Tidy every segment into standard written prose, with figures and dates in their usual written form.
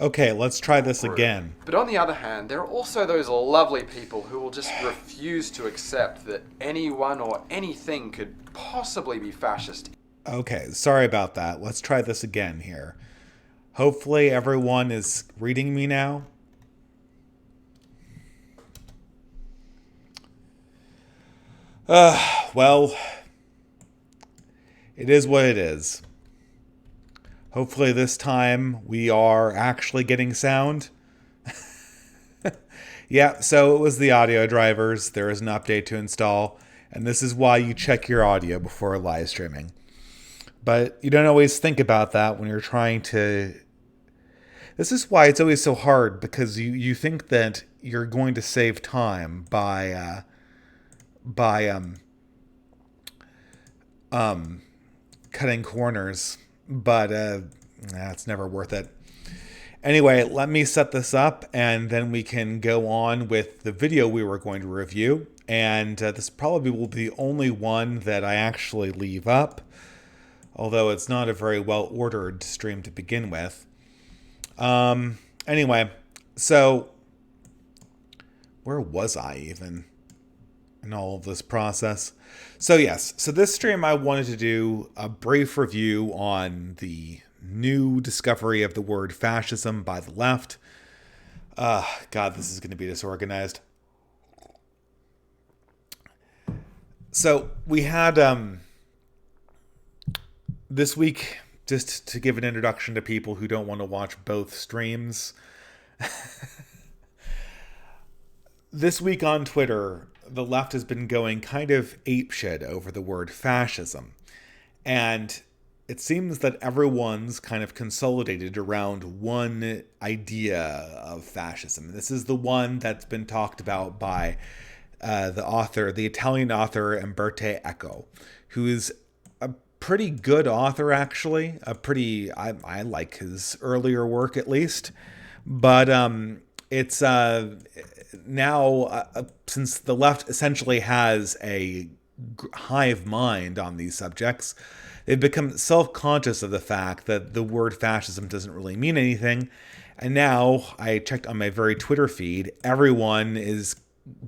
Okay, let's try this again. But on the other hand, there are also those lovely people who will just refuse to accept that anyone or anything could possibly be fascist. Okay, sorry about that. Let's try this again here. Hopefully everyone is reading me now. Well, it is what it is. Hopefully this time we are actually getting sound. Yeah, so it was the audio drivers. There is an update to install, and this is why you check your audio before live streaming. But you don't always think about that when you're trying to. This is why it's always so hard, because you think that you're going to save time by cutting corners, but it's never worth it. Anyway, let me set this up, and then we can go on with the video we were going to review. And this probably will be the only one that I actually leave up, although it's not a very well-ordered stream to begin with. Anyway, so where was I even in all of this process? So yes, so this stream I wanted to do a brief review on the new discovery of the word fascism by the left. God, this is going to be disorganized. So we had this week, just to give an introduction to people who don't want to watch both streams. This week on Twitter, the left has been going kind of apeshit over the word fascism. And it seems that everyone's kind of consolidated around one idea of fascism. This is the one that's been talked about by the Italian author Umberto Eco, who is a pretty good author, actually. I like his earlier work at least, but it's now since the left essentially has a hive mind on these subjects, they've become self-conscious of the fact that the word fascism doesn't really mean anything. And now, I checked on my very Twitter feed, everyone is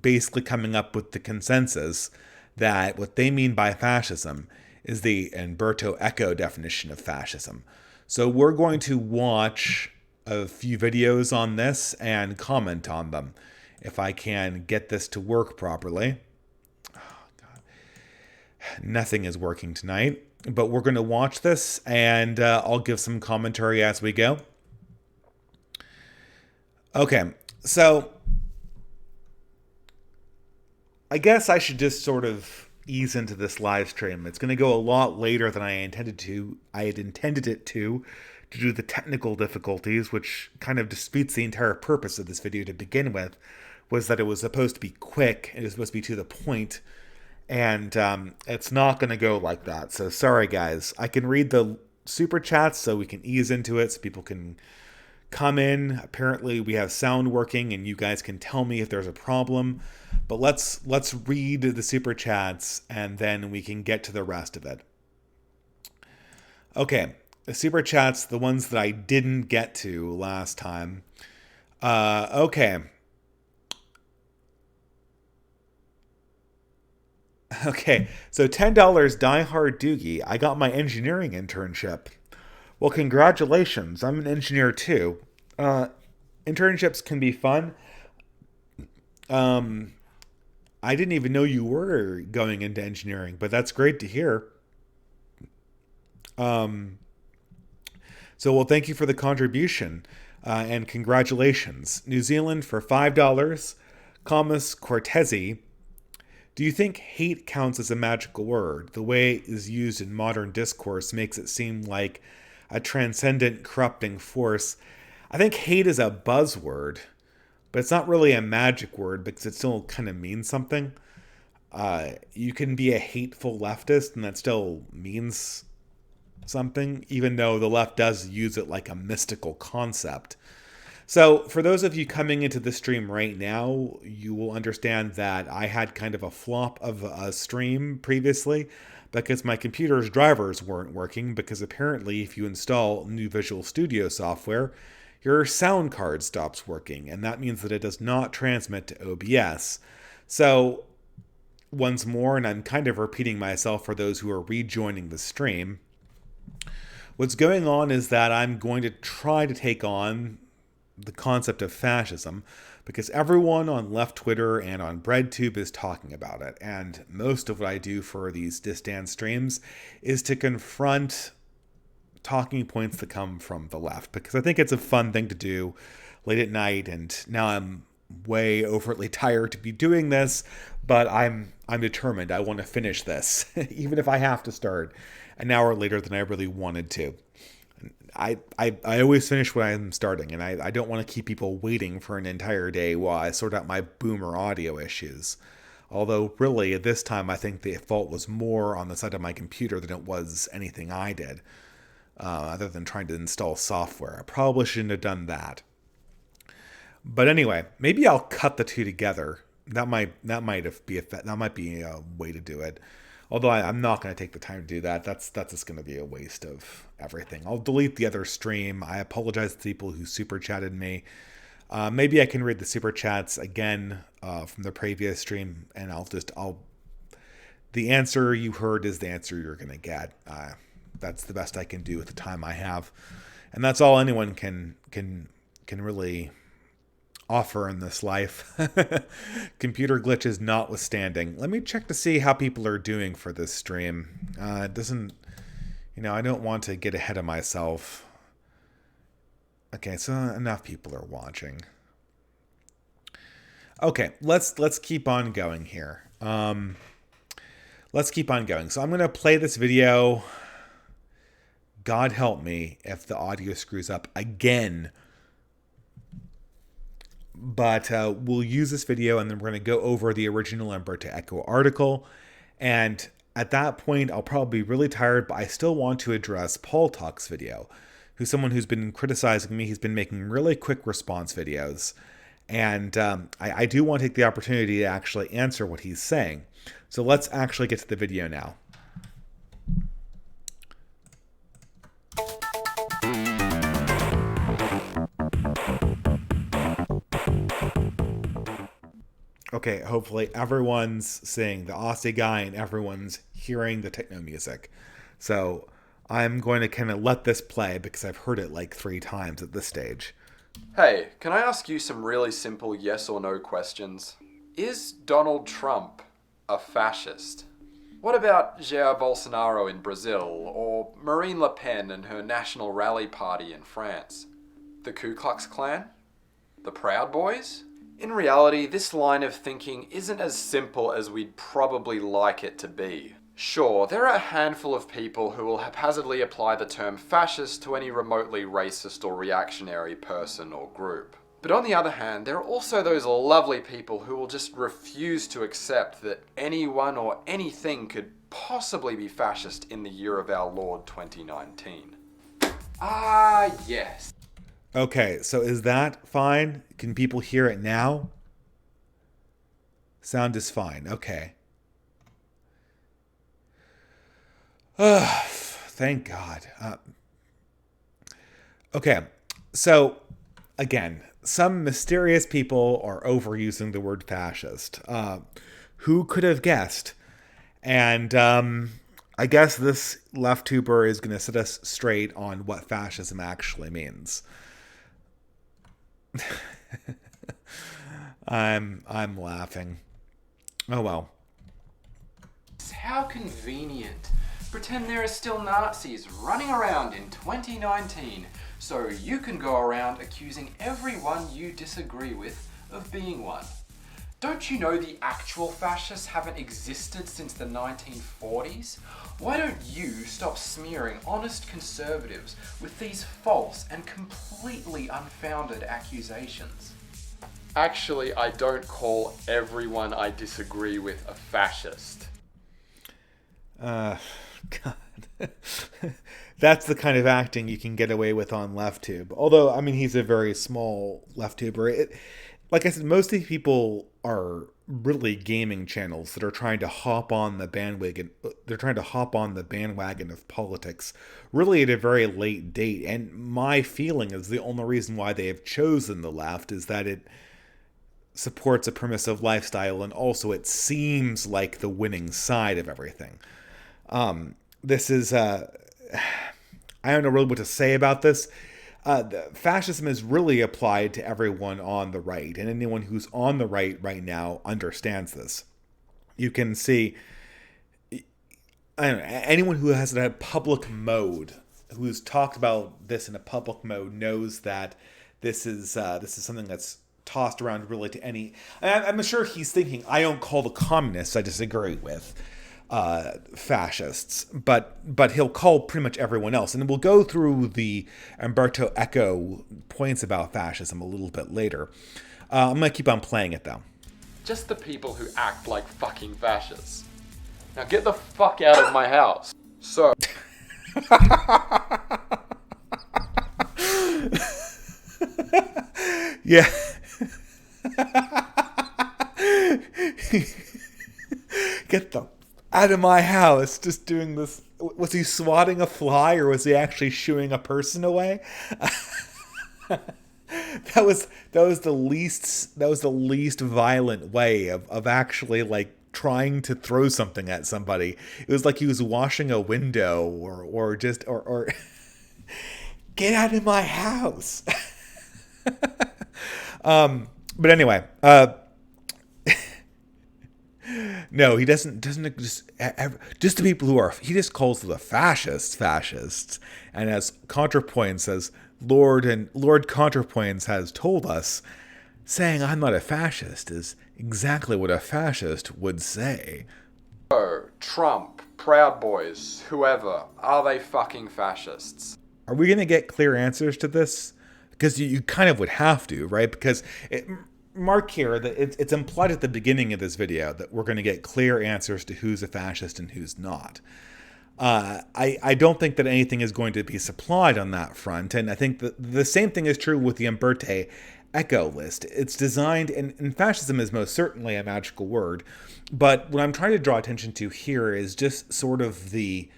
basically coming up with the consensus that what they mean by fascism is the Umberto Eco definition of fascism. So we're going to watch a few videos on this and comment on them, if I can get this to work properly. Oh, God. Nothing is working tonight. But we're going to watch this, and I'll give some commentary as we go. Okay, so I guess I should just sort of ease into this live stream. It's going to go a lot later than I intended to. I had intended it to do the technical difficulties, which kind of defeats the entire purpose of this video to begin with, was that it was supposed to be quick. It was supposed to be to the point. And it's not going to go like that. So sorry, guys. I can read the super chats so we can ease into it, so people can come in. Apparently, we have sound working, and you guys can tell me if there's a problem. But let's read the super chats, and then we can get to the rest of it. Okay, the super chats, the ones that I didn't get to last time. Okay. Okay, so $10 diehard Doogie. I got my engineering internship. Well, congratulations. I'm an engineer too. Internships can be fun. I didn't even know you were going into engineering, but that's great to hear. So, well, thank you for the contribution, and congratulations. New Zealand for $5. Comus Cortesi. Do you think hate counts as a magical word? The way it is used in modern discourse makes it seem like a transcendent, corrupting force. I think hate is a buzzword, but it's not really a magic word because it still kind of means something. You can be a hateful leftist and that still means something, even though the left does use it like a mystical concept. So for those of you coming into the stream right now, you will understand that I had kind of a flop of a stream previously because my computer's drivers weren't working, because apparently if you install new Visual Studio software, your sound card stops working, and that means that it does not transmit to OBS. So, once more, and I'm kind of repeating myself for those who are rejoining the stream, what's going on is that I'm going to try to take on the concept of fascism, because everyone on left Twitter and on BreadTube is talking about it. And most of what I do for these DistAns streams is to confront talking points that come from the left, because I think it's a fun thing to do late at night. And now I'm way overtly tired to be doing this, but I'm determined. I want to finish this, even if I have to start an hour later than I really wanted to. I always finish when I'm starting, and I don't want to keep people waiting for an entire day while I sort out my boomer audio issues. Although, really, at this time, I think the fault was more on the side of my computer than it was anything I did, other than trying to install software. I probably shouldn't have done that. But anyway, maybe I'll cut the two together. That might be a way to do it. Although I'm not going to take the time to do that. That's just going to be a waste of everything. I'll delete the other stream. I apologize to people who super chatted me. Maybe I can read the super chats again from the previous stream, and the answer you heard is the answer you're going to get. That's the best I can do with the time I have, and that's all anyone can really offer in this life. Computer glitches notwithstanding. Let me check to see how people are doing for this stream. It doesn't, I don't want to get ahead of myself. Okay, so enough people are watching. Okay, let's keep on going here. Let's keep on going. So I'm going to play this video. God help me if the audio screws up again. But we'll use this video, and then we're going to go over the original Umberto Eco article. And at that point, I'll probably be really tired, but I still want to address Paul Talk's video, who's someone who's been criticizing me. He's been making really quick response videos. And I do want to take the opportunity to actually answer what he's saying. So let's actually get to the video now. Okay, hopefully everyone's seeing the Aussie guy and everyone's hearing the techno music. So I'm going to kind of let this play because I've heard it like 3 times at this stage. Hey, can I ask you some really simple yes or no questions? Is Donald Trump a fascist? What about Jair Bolsonaro in Brazil, or Marine Le Pen and her National Rally Party in France? The Ku Klux Klan? The Proud Boys? In reality, this line of thinking isn't as simple as we'd probably like it to be. Sure, there are a handful of people who will haphazardly apply the term fascist to any remotely racist or reactionary person or group. But on the other hand, there are also those lovely people who will just refuse to accept that anyone or anything could possibly be fascist in the year of our Lord 2019. Ah, yes. Okay, so is that fine? Can people hear it now? Sound is fine. Okay. Thank God. Okay, so again, some mysterious people are overusing the word fascist. Who could have guessed? And I guess this left tuber is going to set us straight on what fascism actually means. I'm laughing. Oh well. How convenient. Pretend there are still Nazis running around in 2019, so you can go around accusing everyone you disagree with of being one. Don't you know the actual fascists haven't existed since the 1940s? Why don't you stop smearing honest conservatives with these false and completely unfounded accusations? Actually, I don't call everyone I disagree with a fascist. God. That's the kind of acting you can get away with on LeftTube. Although, I mean, he's a very small LeftTuber. Like I said, most of these people are really gaming channels that are trying to hop on the bandwagon. They're trying to hop on the bandwagon of politics really at a very late date. And my feeling is the only reason why they have chosen the left is that it supports a permissive lifestyle, and also it seems like the winning side of everything. This is, I don't know really what to say about this. Fascism is really applied to everyone on the right, and anyone who's on the right now understands this. You can see, I don't know, anyone who has a public mode, who's talked about this in a public mode, knows that this is something that's tossed around really to any. I'm sure he's thinking, I don't call the communists I disagree with fascists, but he'll call pretty much everyone else. And we'll go through the Umberto Eco points about fascism a little bit later. I'm going to keep on playing it, though. Just the people who act like fucking fascists. Now get the fuck out of my house. So... Yeah. Get the out of my house. Just doing this. Was he swatting a fly, or was he actually shooing a person away? That was the least violent way of actually like trying to throw something at somebody. It was like he was washing a window or just get out of my house. But anyway, no, he doesn't just the people who are, he just calls the fascists, and as ContraPoints says, Lord ContraPoints has told us, saying I'm not a fascist is exactly what a fascist would say. So, Trump, Proud Boys, whoever, are they fucking fascists? Are we going to get clear answers to this? Because you kind of would have to, right? Because mark here that it's implied at the beginning of this video that we're going to get clear answers to who's a fascist and who's not. I don't think that anything is going to be supplied on that front, and I think that the same thing is true with the Umberto Eco list. It's designed, and fascism is most certainly a magical word, but what I'm trying to draw attention to here is just sort of the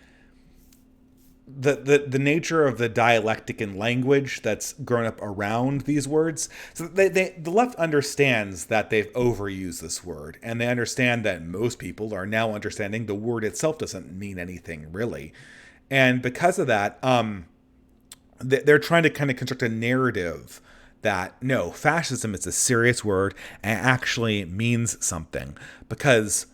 nature of the dialectic and language that's grown up around these words. So the left understands that they've overused this word, and they understand that most people are now understanding the word itself doesn't mean anything really. And because of that, they're trying to kind of construct a narrative that, no, fascism is a serious word and actually means something. Because,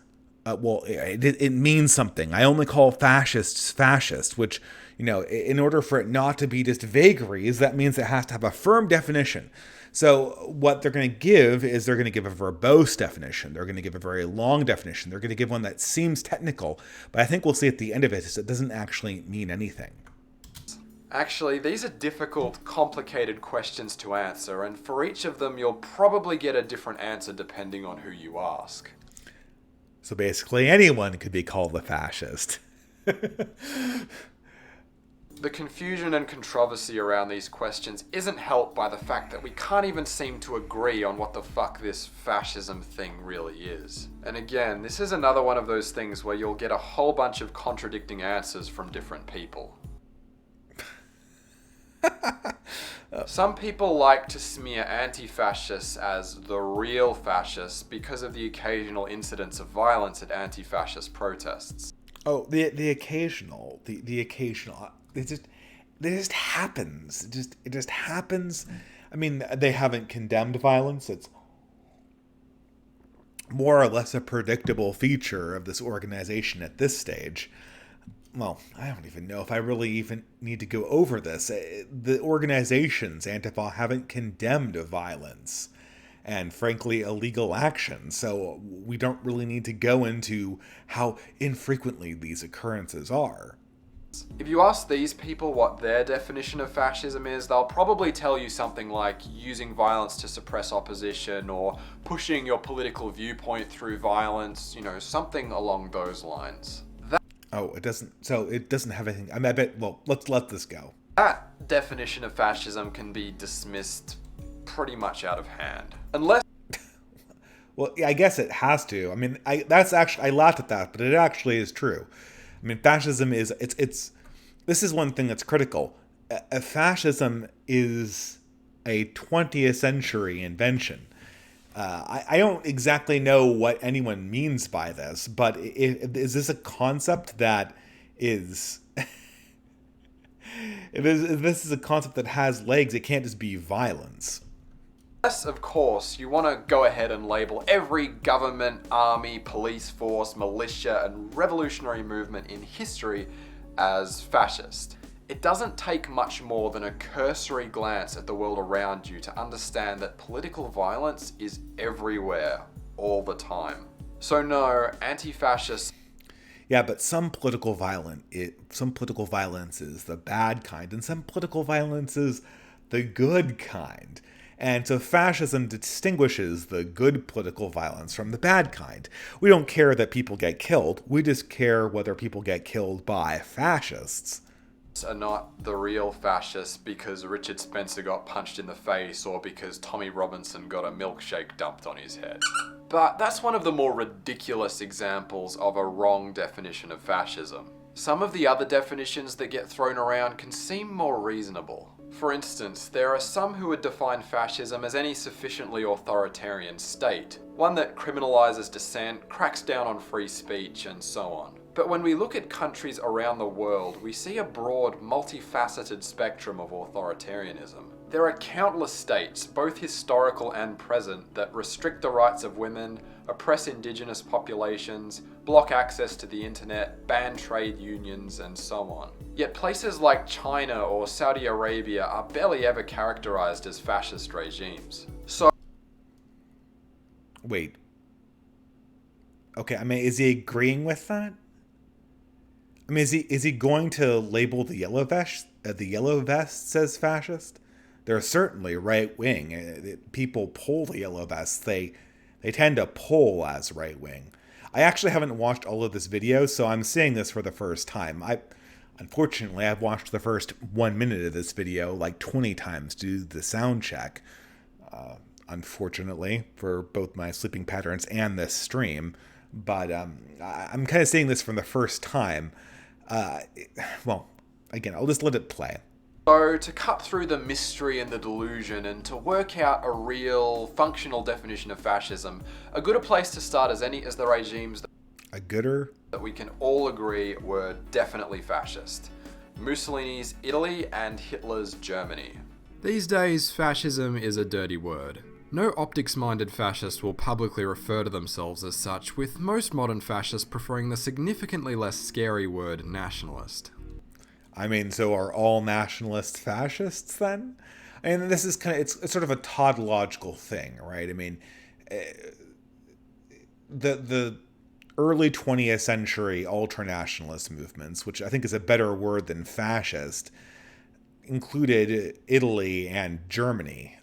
it means something. I only call fascists fascist, which, in order for it not to be just vagaries, that means it has to have a firm definition. So what they're going to give is they're going to give a verbose definition. They're going to give a very long definition. They're going to give one that seems technical, but I think we'll see at the end of it is it doesn't actually mean anything. Actually, these are difficult, complicated questions to answer, and for each of them you'll probably get a different answer depending on who you ask. So basically anyone could be called a fascist. The confusion and controversy around these questions isn't helped by the fact that we can't even seem to agree on what the fuck this fascism thing really is. And again, this is another one of those things where you'll get a whole bunch of contradicting answers from different people. Some people like to smear anti-fascists as the real fascists because of the occasional incidents of violence at anti-fascist protests. Oh, the occasional. It just happens. It just happens. I mean, they haven't condemned violence. It's more or less a predictable feature of this organization at this stage. Well, I don't even know if I really even need to go over this. The organizations, Antifa, haven't condemned violence and, frankly, illegal action. So we don't really need to go into how infrequently these occurrences are. If you ask these people what their definition of fascism is, they'll probably tell you something like using violence to suppress opposition or pushing your political viewpoint through violence, something along those lines. It doesn't have anything. I bet, let's let this go. That definition of fascism can be dismissed pretty much out of hand. Unless... Well, yeah, I guess it has to. I mean, I laughed at that, but it actually is true. I mean, fascism is it's this is one thing that's critical. Fascism is a 20th century invention. I don't exactly know what anyone means by this, but is this a concept that is if this is a concept that has legs, it can't just be violence. Yes, of course, you want to go ahead and label every government, army, police force, militia, and revolutionary movement in history as fascist. It doesn't take much more than a cursory glance at the world around you to understand that political violence is everywhere, all the time. So no, anti-fascists. Yeah, but some political violence is the bad kind, and some political violence is the good kind. And so fascism distinguishes the good political violence from the bad kind. We don't care that people get killed. We just care whether people get killed by fascists. Are not the real fascists because Richard Spencer got punched in the face or because Tommy Robinson got a milkshake dumped on his head. But that's one of the more ridiculous examples of a wrong definition of fascism. Some of the other definitions that get thrown around can seem more reasonable. For instance, there are some who would define fascism as any sufficiently authoritarian state, one that criminalizes dissent, cracks down on free speech, and so on. But when we look at countries around the world, we see a broad, multifaceted spectrum of authoritarianism. There are countless states, both historical and present, that restrict the rights of women, oppress indigenous populations, block access to the internet, ban trade unions, and so on. Yet places like China or Saudi Arabia are barely ever characterized as fascist regimes. So, wait. Okay, I mean, is he agreeing with that? I mean, is he going to label the yellow vests as fascist? They're certainly right wing. People poll the yellow vests. They tend to poll as right wing. I actually haven't watched all of this video, so I'm seeing this for the first time. Unfortunately, I've watched the first 1 minute of this video like 20 times to do the sound check. Unfortunately, for both my sleeping patterns and this stream. But I'm kind of seeing this for the first time. Well, again, I'll just let it play. So to cut through the mystery and the delusion and to work out a real functional definition of fascism, a gooder place to start as the regimes that we can all agree were definitely fascist. Mussolini's Italy and Hitler's Germany. These days, fascism is a dirty word. No optics-minded fascist will publicly refer to themselves as such, with most modern fascists preferring the significantly less scary word nationalist. I mean, so are all nationalists fascists then? I mean, this is it's sort of a tautological thing, right? I mean, the early 20th century ultranationalist movements, which I think is a better word than fascist, included Italy and Germany.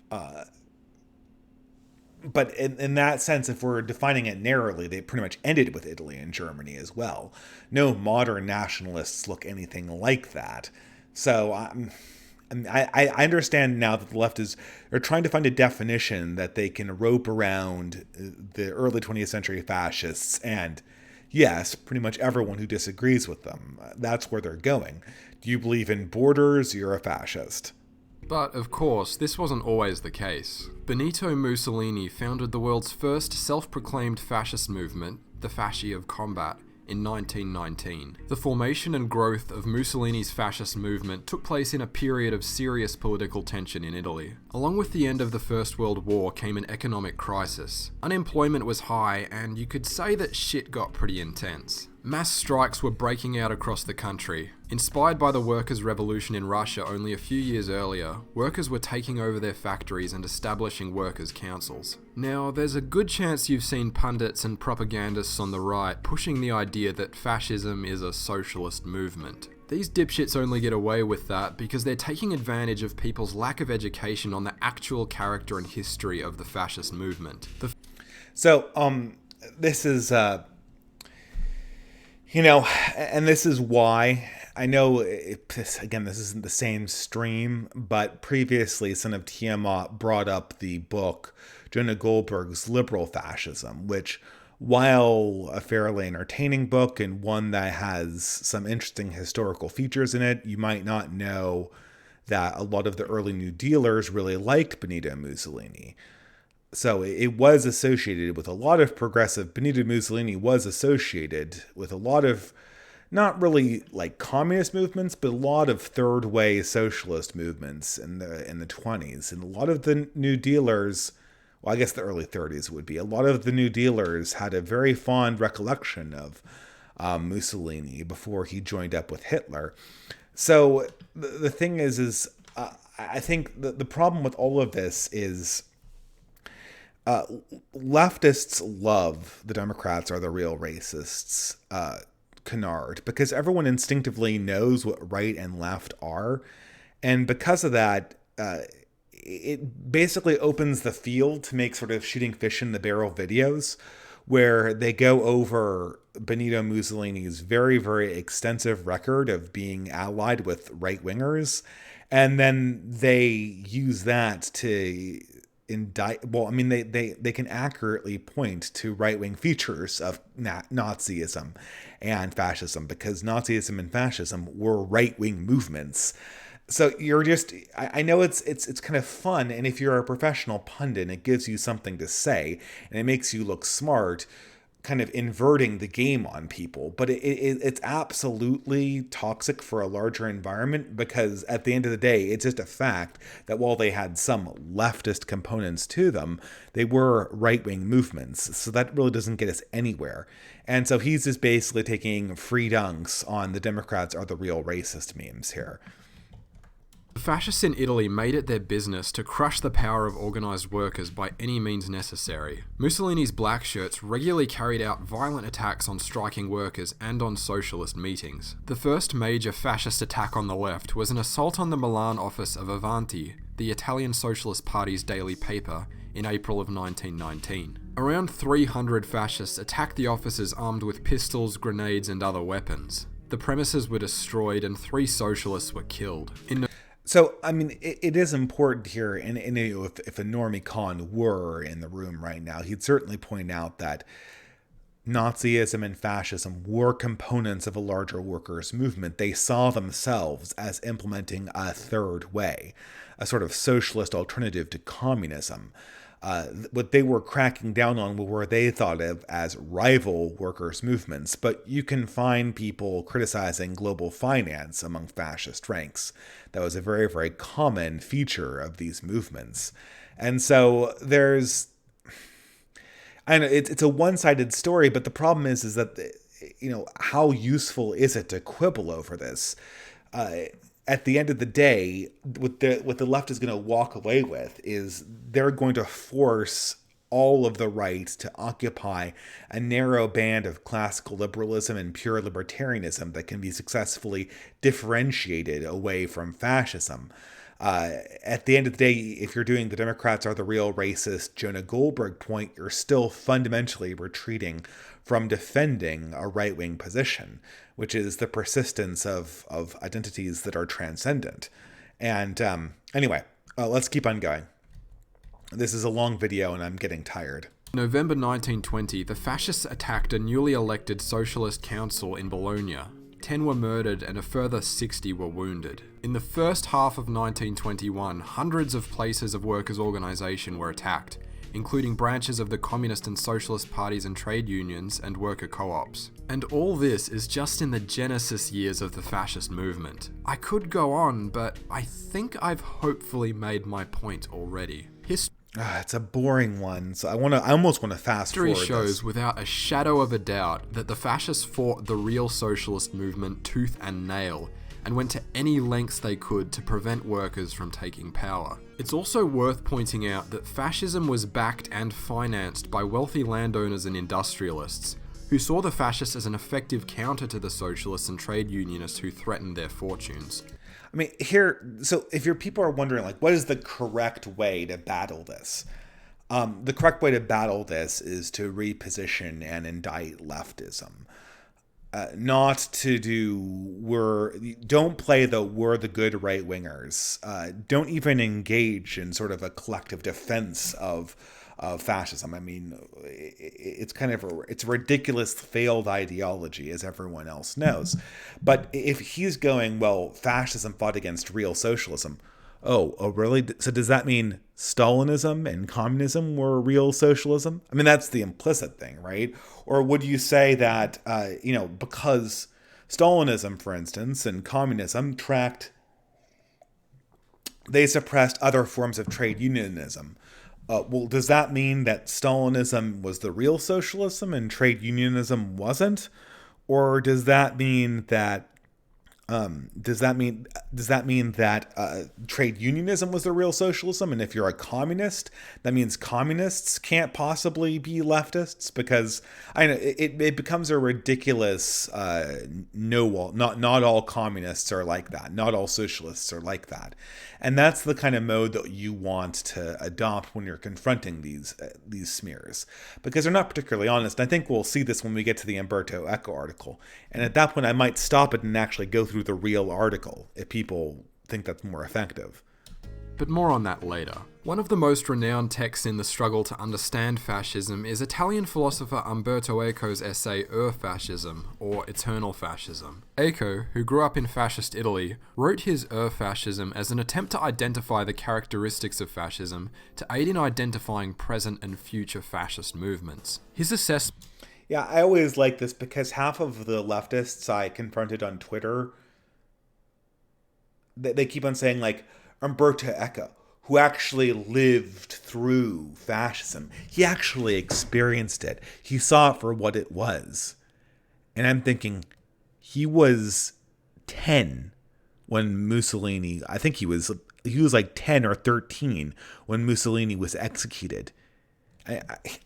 But in that sense, if we're defining it narrowly, they pretty much ended with Italy and Germany as well. No modern nationalists look anything like that. So I understand now that the left they're trying to find a definition that they can rope around the early 20th century fascists and, yes, pretty much everyone who disagrees with them. That's where they're going. Do you believe in borders? You're a fascist. But, of course, this wasn't always the case. Benito Mussolini founded the world's first self-proclaimed fascist movement, the Fasci of Combat, in 1919. The formation and growth of Mussolini's fascist movement took place in a period of serious political tension in Italy. Along with the end of the First World War came an economic crisis. Unemployment was high, and you could say that shit got pretty intense. Mass strikes were breaking out across the country. Inspired by the workers' revolution in Russia only a few years earlier, workers were taking over their factories and establishing workers' councils. Now, there's a good chance you've seen pundits and propagandists on the right pushing the idea that fascism is a socialist movement. These dipshits only get away with that because they're taking advantage of people's lack of education on the actual character and history of the fascist movement. This is... and this is why, I know, this isn't the same stream, but previously Son of Tiamat brought up the book Jonah Goldberg's Liberal Fascism, which, while a fairly entertaining book and one that has some interesting historical features in it, you might not know that a lot of the early New Dealers really liked Benito Mussolini. So it was associated with a lot of progressive. Benito Mussolini was associated with a lot of, not really like communist movements, but a lot of third way socialist movements in the 20s. And a lot of the New Dealers, well, I guess the early 30s would be, a lot of the New Dealers had a very fond recollection of Mussolini before he joined up with Hitler. So the thing is I think the problem with all of this is leftists love the Democrats are the real racists canard, because everyone instinctively knows what right and left are. And because of that, it basically opens the field to make sort of shooting fish in the barrel videos where they go over Benito Mussolini's very, very extensive record of being allied with right-wingers. And then they use that to indict. Well, I mean, they can accurately point to right-wing features of Nazism and fascism, because Nazism and fascism were right-wing movements. So you're just, I know it's kind of fun, and if you're a professional pundit, it gives you something to say, and it makes you look smart, kind of inverting the game on people. But it's absolutely toxic for a larger environment, because at the end of the day, it's just a fact that while they had some leftist components to them, they were right-wing movements. So that really doesn't get us anywhere. And so he's just basically taking free dunks on the Democrats are the real racist memes here. The fascists in Italy made it their business to crush the power of organised workers by any means necessary. Mussolini's black shirts regularly carried out violent attacks on striking workers and on socialist meetings. The first major fascist attack on the left was an assault on the Milan office of Avanti, the Italian Socialist Party's daily paper, in April of 1919. Around 300 fascists attacked the offices armed with pistols, grenades and other weapons. The premises were destroyed and 3 socialists were killed. So, I mean, it is important here, and if a normie con were in the room right now, he'd certainly point out that Nazism and fascism were components of a larger workers' movement. They saw themselves as implementing a third way, a sort of socialist alternative to communism. What they were cracking down on were they thought of as rival workers' movements, but you can find people criticizing global finance among fascist ranks. That was a very, very common feature of these movements. And so there's, I know it's a one-sided story, but the problem is that, you know, how useful is it to quibble over this? At the end of the day, what the left is going to walk away with is they're going to force all of the right to occupy a narrow band of classical liberalism and pure libertarianism that can be successfully differentiated away from fascism. At the end of the day, if you're doing the Democrats are the real racist Jonah Goldberg point, you're still fundamentally retreating from defending a right-wing position, which is the persistence of identities that are transcendent. And anyway, let's keep on going. This is a long video and I'm getting tired. In November 1920, the fascists attacked a newly elected socialist council in Bologna. 10 were murdered and a further 60 were wounded. In the first half of 1921, hundreds of places of workers' organisation were attacked, including branches of the Communist and Socialist parties and trade unions and worker co-ops. And all this is just in the genesis years of the fascist movement. I could go on, but I think I've hopefully made my point already. It's a boring one, so I almost want to fast forward this. History shows without a shadow of a doubt that the fascists fought the real socialist movement tooth and nail, and went to any lengths they could to prevent workers from taking power. It's also worth pointing out that fascism was backed and financed by wealthy landowners and industrialists, who saw the fascists as an effective counter to the socialists and trade unionists who threatened their fortunes. I mean, so if your people are wondering, like, what is the correct way to battle this? The correct way to battle this is to reposition and indict leftism. Not to don't play the we're the good right wingers. Don't even engage in sort of a collective defense of of fascism. I mean, it's kind of it's a ridiculous failed ideology, as everyone else knows. But if he's going, well, fascism fought against real socialism. Oh, really? So does that mean Stalinism and communism were real socialism? I mean, that's the implicit thing, right? Or would you say that, because Stalinism, for instance, and communism they suppressed other forms of trade unionism. Well, does that mean that Stalinism was the real socialism and trade unionism wasn't? Or does that mean that trade unionism was the real socialism, and if you're a communist, that means communists can't possibly be leftists? Because I know it becomes a ridiculous not all communists are like that, not all socialists are like that, and that's the kind of mode that you want to adopt when you're confronting these smears, because they're not particularly honest. I think we'll see this when we get to the Umberto Eco article, and at that point I might stop it and actually go through the real article if people think that's more effective. But more on that later. One of the most renowned texts in the struggle to understand fascism is Italian philosopher Umberto Eco's essay Fascism, or Eternal Fascism. Eco, who grew up in fascist Italy, wrote his Fascism as an attempt to identify the characteristics of fascism to aid in identifying present and future fascist movements. His assessment... Yeah, I always like this because half of the leftists I confronted on Twitter, they keep on saying, like, Umberto Eco, who actually lived through fascism. He actually experienced it. He saw it for what it was. And I'm thinking, he was 10 when Mussolini, I think he was like 10 or 13 when Mussolini was executed. I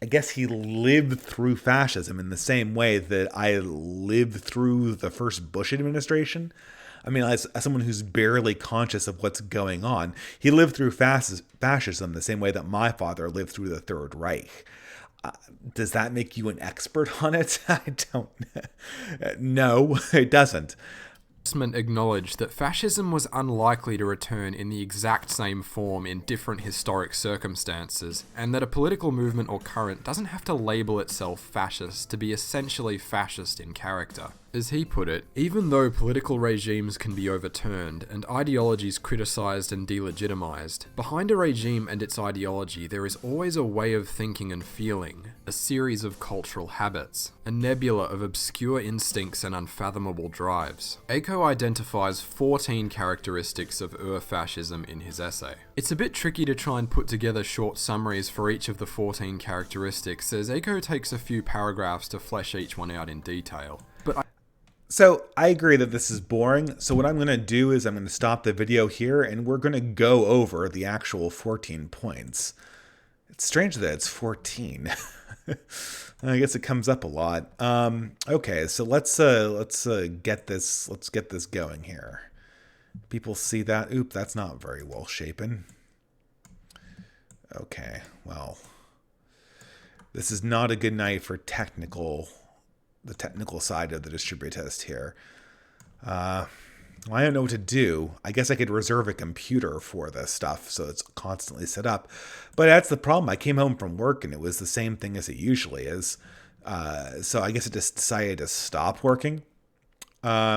guess he lived through fascism in the same way that I lived through the first Bush administration. I mean, as someone who's barely conscious of what's going on, he lived through fascism the same way that my father lived through the Third Reich. Does that make you an expert on it? I don't know. No, it doesn't. Acknowledged that fascism was unlikely to return in the exact same form in different historic circumstances, and that a political movement or current doesn't have to label itself fascist to be essentially fascist in character. As he put it, even though political regimes can be overturned and ideologies criticized and delegitimized, behind a regime and its ideology there is always a way of thinking and feeling, a series of cultural habits, a nebula of obscure instincts and unfathomable drives. Eco identifies 14 characteristics of fascism in his essay. It's a bit tricky to try and put together short summaries for each of the 14 characteristics, as Eco takes a few paragraphs to flesh each one out in detail. So I agree that this is boring. So what I'm going to do is I'm going to stop the video here and we're going to go over the actual 14 points. It's strange that it's 14. I guess it comes up a lot. Okay, so let's get this going here. People see that? Oop, that's not very well shapen. Okay, well, this is not a good night for the technical side of the distributist here. Well, I don't know what to do. I guess I could reserve a computer for this stuff so it's constantly set up. But that's the problem. I came home from work and it was the same thing as it usually is. So I guess it just decided to stop working,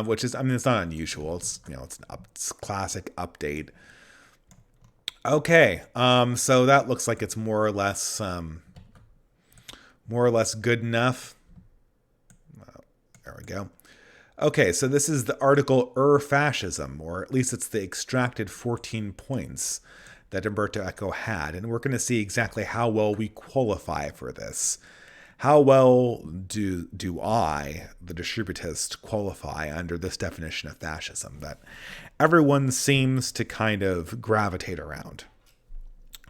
which is, I mean, it's not unusual. It's, it's a classic update. Okay. So that looks like it's more or less good enough. There we go. Okay, so this is the article Fascism, or at least it's the extracted 14 points that Umberto Eco had, and we're going to see exactly how well we qualify for this. How well do I, the distributist, qualify under this definition of fascism that everyone seems to kind of gravitate around?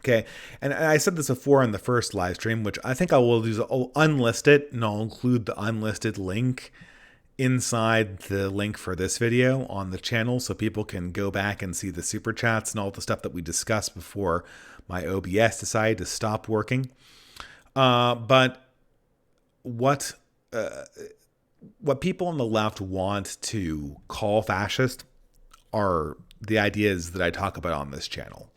Okay, and I said this before in the first live stream, which I think I will do. I'll unlist it, and I'll include the unlisted link inside the link for this video on the channel so people can go back and see the super chats and all the stuff that we discussed before my OBS decided to stop working. But what people on the left want to call fascist are the ideas that I talk about on this channel.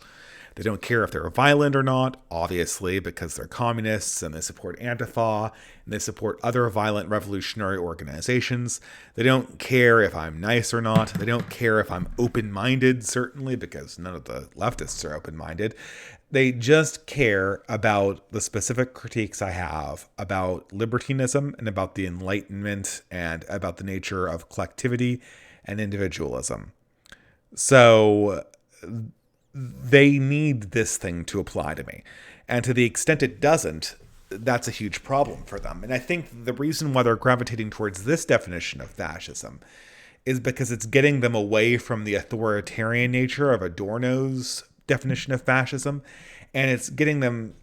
They don't care if they're violent or not, obviously, because they're communists and they support Antifa and they support other violent revolutionary organizations. They don't care if I'm nice or not. They don't care if I'm open-minded, certainly, because none of the leftists are open-minded. They just care about the specific critiques I have about libertinism and about the Enlightenment and about the nature of collectivity and individualism. So they need this thing to apply to me. And to the extent it doesn't, that's a huge problem for them. And I think the reason why they're gravitating towards this definition of fascism is because it's getting them away from the authoritarian nature of Adorno's definition of fascism, and it's getting them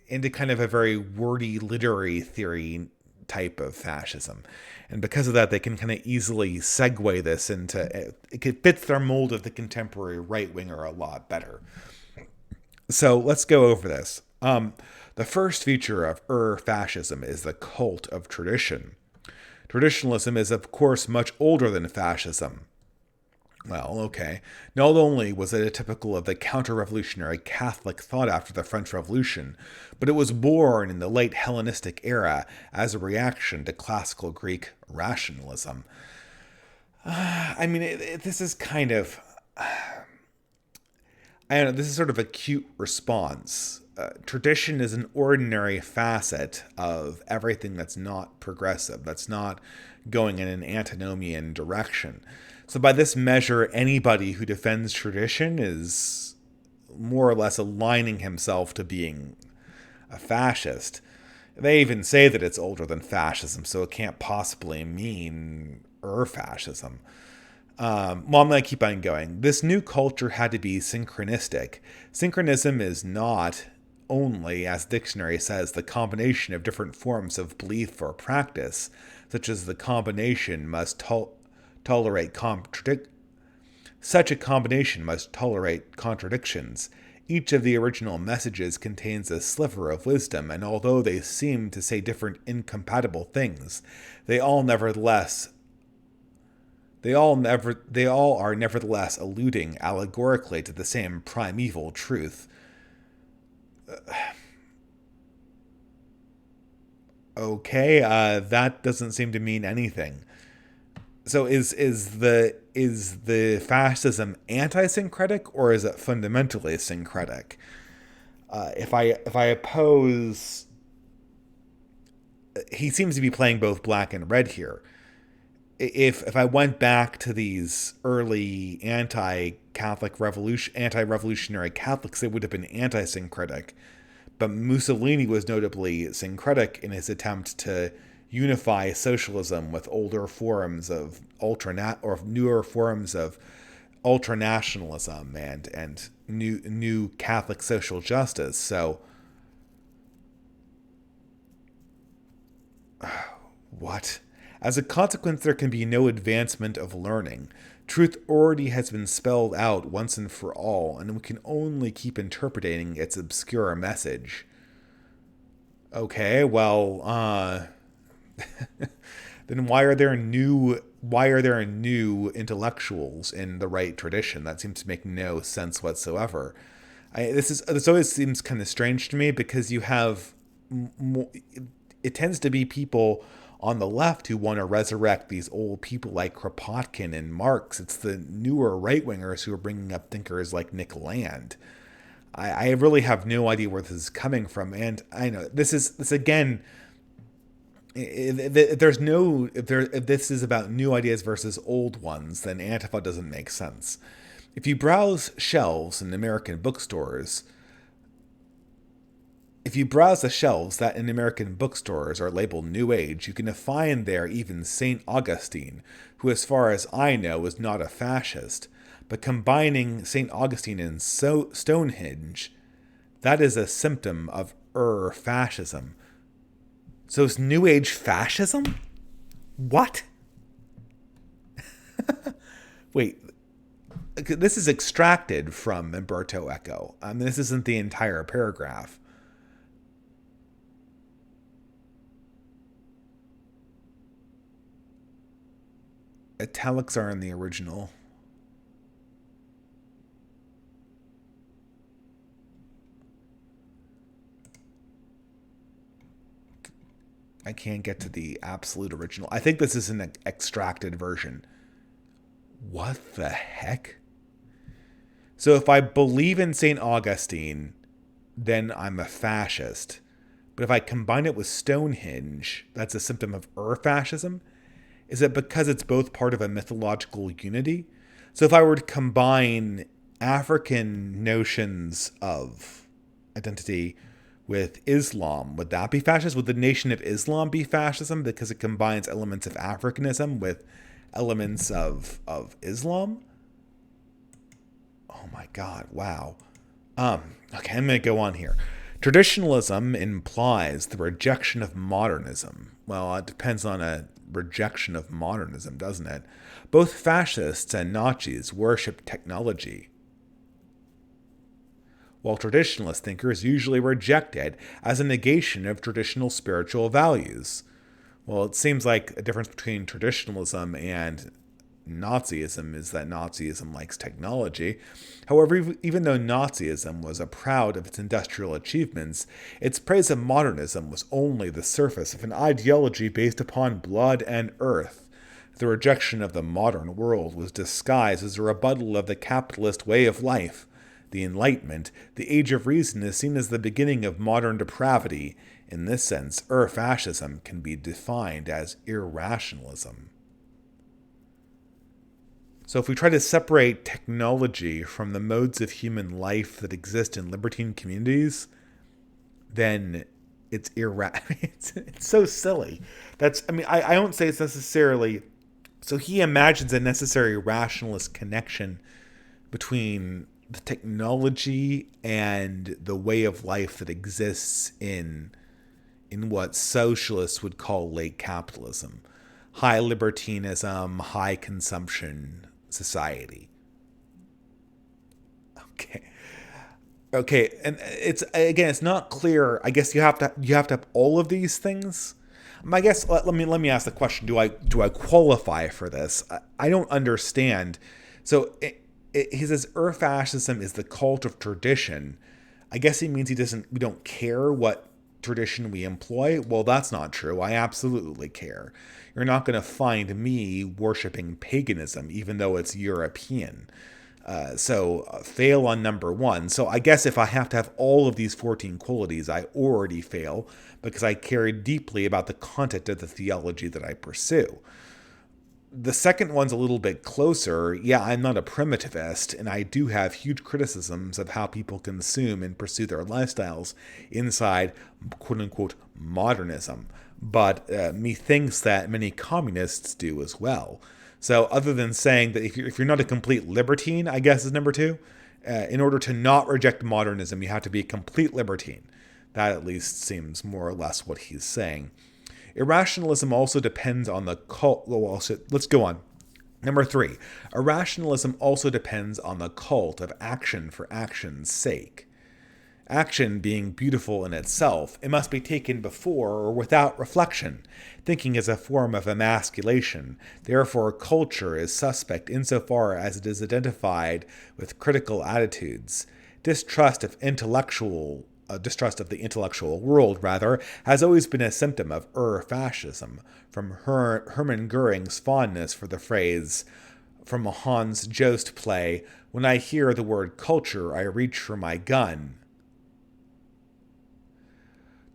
into kind of a very wordy literary theory type of fascism. And because of that, they can kind of easily segue this into, it fits their mold of the contemporary right-winger a lot better. So let's go over this. The first feature of fascism is the cult of tradition. Traditionalism is, of course, much older than fascism. Well, okay. Not only was it typical of the counter-revolutionary Catholic thought after the French Revolution, but it was born in the late Hellenistic era as a reaction to classical Greek rationalism. I mean, this is kind of... I don't know, this is sort of a cute response. Tradition is an ordinary facet of everything that's not progressive, that's not going in an antinomian direction. So by this measure, anybody who defends tradition is more or less aligning himself to being a fascist. They even say that it's older than fascism, so it can't possibly mean fascism. Well, I'm going to keep on going. This new culture had to be synchronistic. Synchronism is not only, as the dictionary says, the combination of different forms of belief or practice, such as the combination must tolerate such a combination must tolerate contradictions. Each of the original messages contains a sliver of wisdom, and although they seem to say different incompatible things, they all are nevertheless alluding allegorically to the same primeval truth. Okay, that doesn't seem to mean anything. So is the fascism anti-syncretic, or is it fundamentally syncretic? If I oppose, he seems to be playing both black and red here. If I went back to these early anti-revolutionary Catholics, they would have been anti-syncretic. But Mussolini was notably syncretic in his attempt to unify socialism with older forms of newer forms of ultranationalism and new Catholic social justice. So, what? As a consequence, there can be no advancement of learning. Truth already has been spelled out once and for all, and we can only keep interpreting its obscure message. Okay, well, then why are there new intellectuals in the right tradition? That seems to make no sense whatsoever. This always seems kind of strange to me, because you have it tends to be people on the left who want to resurrect these old people like Kropotkin and Marx. It's the newer right-wingers who are bringing up thinkers like Nick Land. I really have no idea where this is coming from, and I know this again. If this is about new ideas versus old ones, then Antifa doesn't make sense. If you browse shelves in American bookstores, that in American bookstores are labeled New Age, you can find there even St. Augustine, who, as far as I know, is not a fascist. But combining St. Augustine and Stonehenge, that is a symptom of fascism. So is New Age fascism? What? Wait, this is extracted from Umberto Eco. I mean, this isn't the entire paragraph. Italics are in the original. I can't get to the absolute original. I think this is an extracted version. What the heck? So if I believe in St. Augustine, then I'm a fascist. But if I combine it with Stonehenge, that's a symptom of fascism? Is it because it's both part of a mythological unity? So if I were to combine African notions of identity with Islam, would that be fascist? Would the Nation of Islam be fascism because it combines elements of Africanism with elements of Islam? Oh my God, wow. Okay, I'm going to go on here. Traditionalism implies the rejection of modernism. Well, it depends on a rejection of modernism, doesn't it? Both fascists and Nazis worship technology, while traditionalist thinkers usually reject it as a negation of traditional spiritual values. Well, it seems like a difference between traditionalism and Nazism is that Nazism likes technology. However, even though Nazism was proud of its industrial achievements, its praise of modernism was only the surface of an ideology based upon blood and earth. The rejection of the modern world was disguised as a rebuttal of the capitalist way of life. The Enlightenment, the Age of Reason, is seen as the beginning of modern depravity. In this sense, fascism can be defined as irrationalism. So if we try to separate technology from the modes of human life that exist in libertine communities, then it's it's so silly. I don't say it's necessarily... So he imagines a necessary rationalist connection between the technology and the way of life that exists in what socialists would call late capitalism. High libertinism, high consumption society. Okay, and it's not clear. I guess you have to have all of these things. I guess let me ask the question: Do I qualify for this? I don't understand. So he says fascism is the cult of tradition. I guess he means we don't care what tradition we employ. Well, that's not true. I absolutely care. You're not going to find me worshiping paganism, even though it's European. So fail on number one. So I guess if I have to have all of these 14 qualities, I already fail because I care deeply about the content of the theology that I pursue. The second one's a little bit closer. Yeah, I'm not a primitivist, and I do have huge criticisms of how people consume and pursue their lifestyles inside quote-unquote modernism. But methinks that many communists do as well. So other than saying that if you're not a complete libertine, I guess is number two, in order to not reject modernism, you have to be a complete libertine. That at least seems more or less what he's saying. Irrationalism also depends on the cult. Well, let's go on. Number three, irrationalism also depends on the cult of action for action's sake. Action being beautiful in itself, it must be taken before or without reflection. Thinking is a form of emasculation. Therefore, culture is suspect insofar as it is identified with critical attitudes. Distrust of the intellectual world, has always been a symptom of fascism, from Hermann Goering's fondness for the phrase from a Hans Jost play, "When I hear the word culture, I reach for my gun,"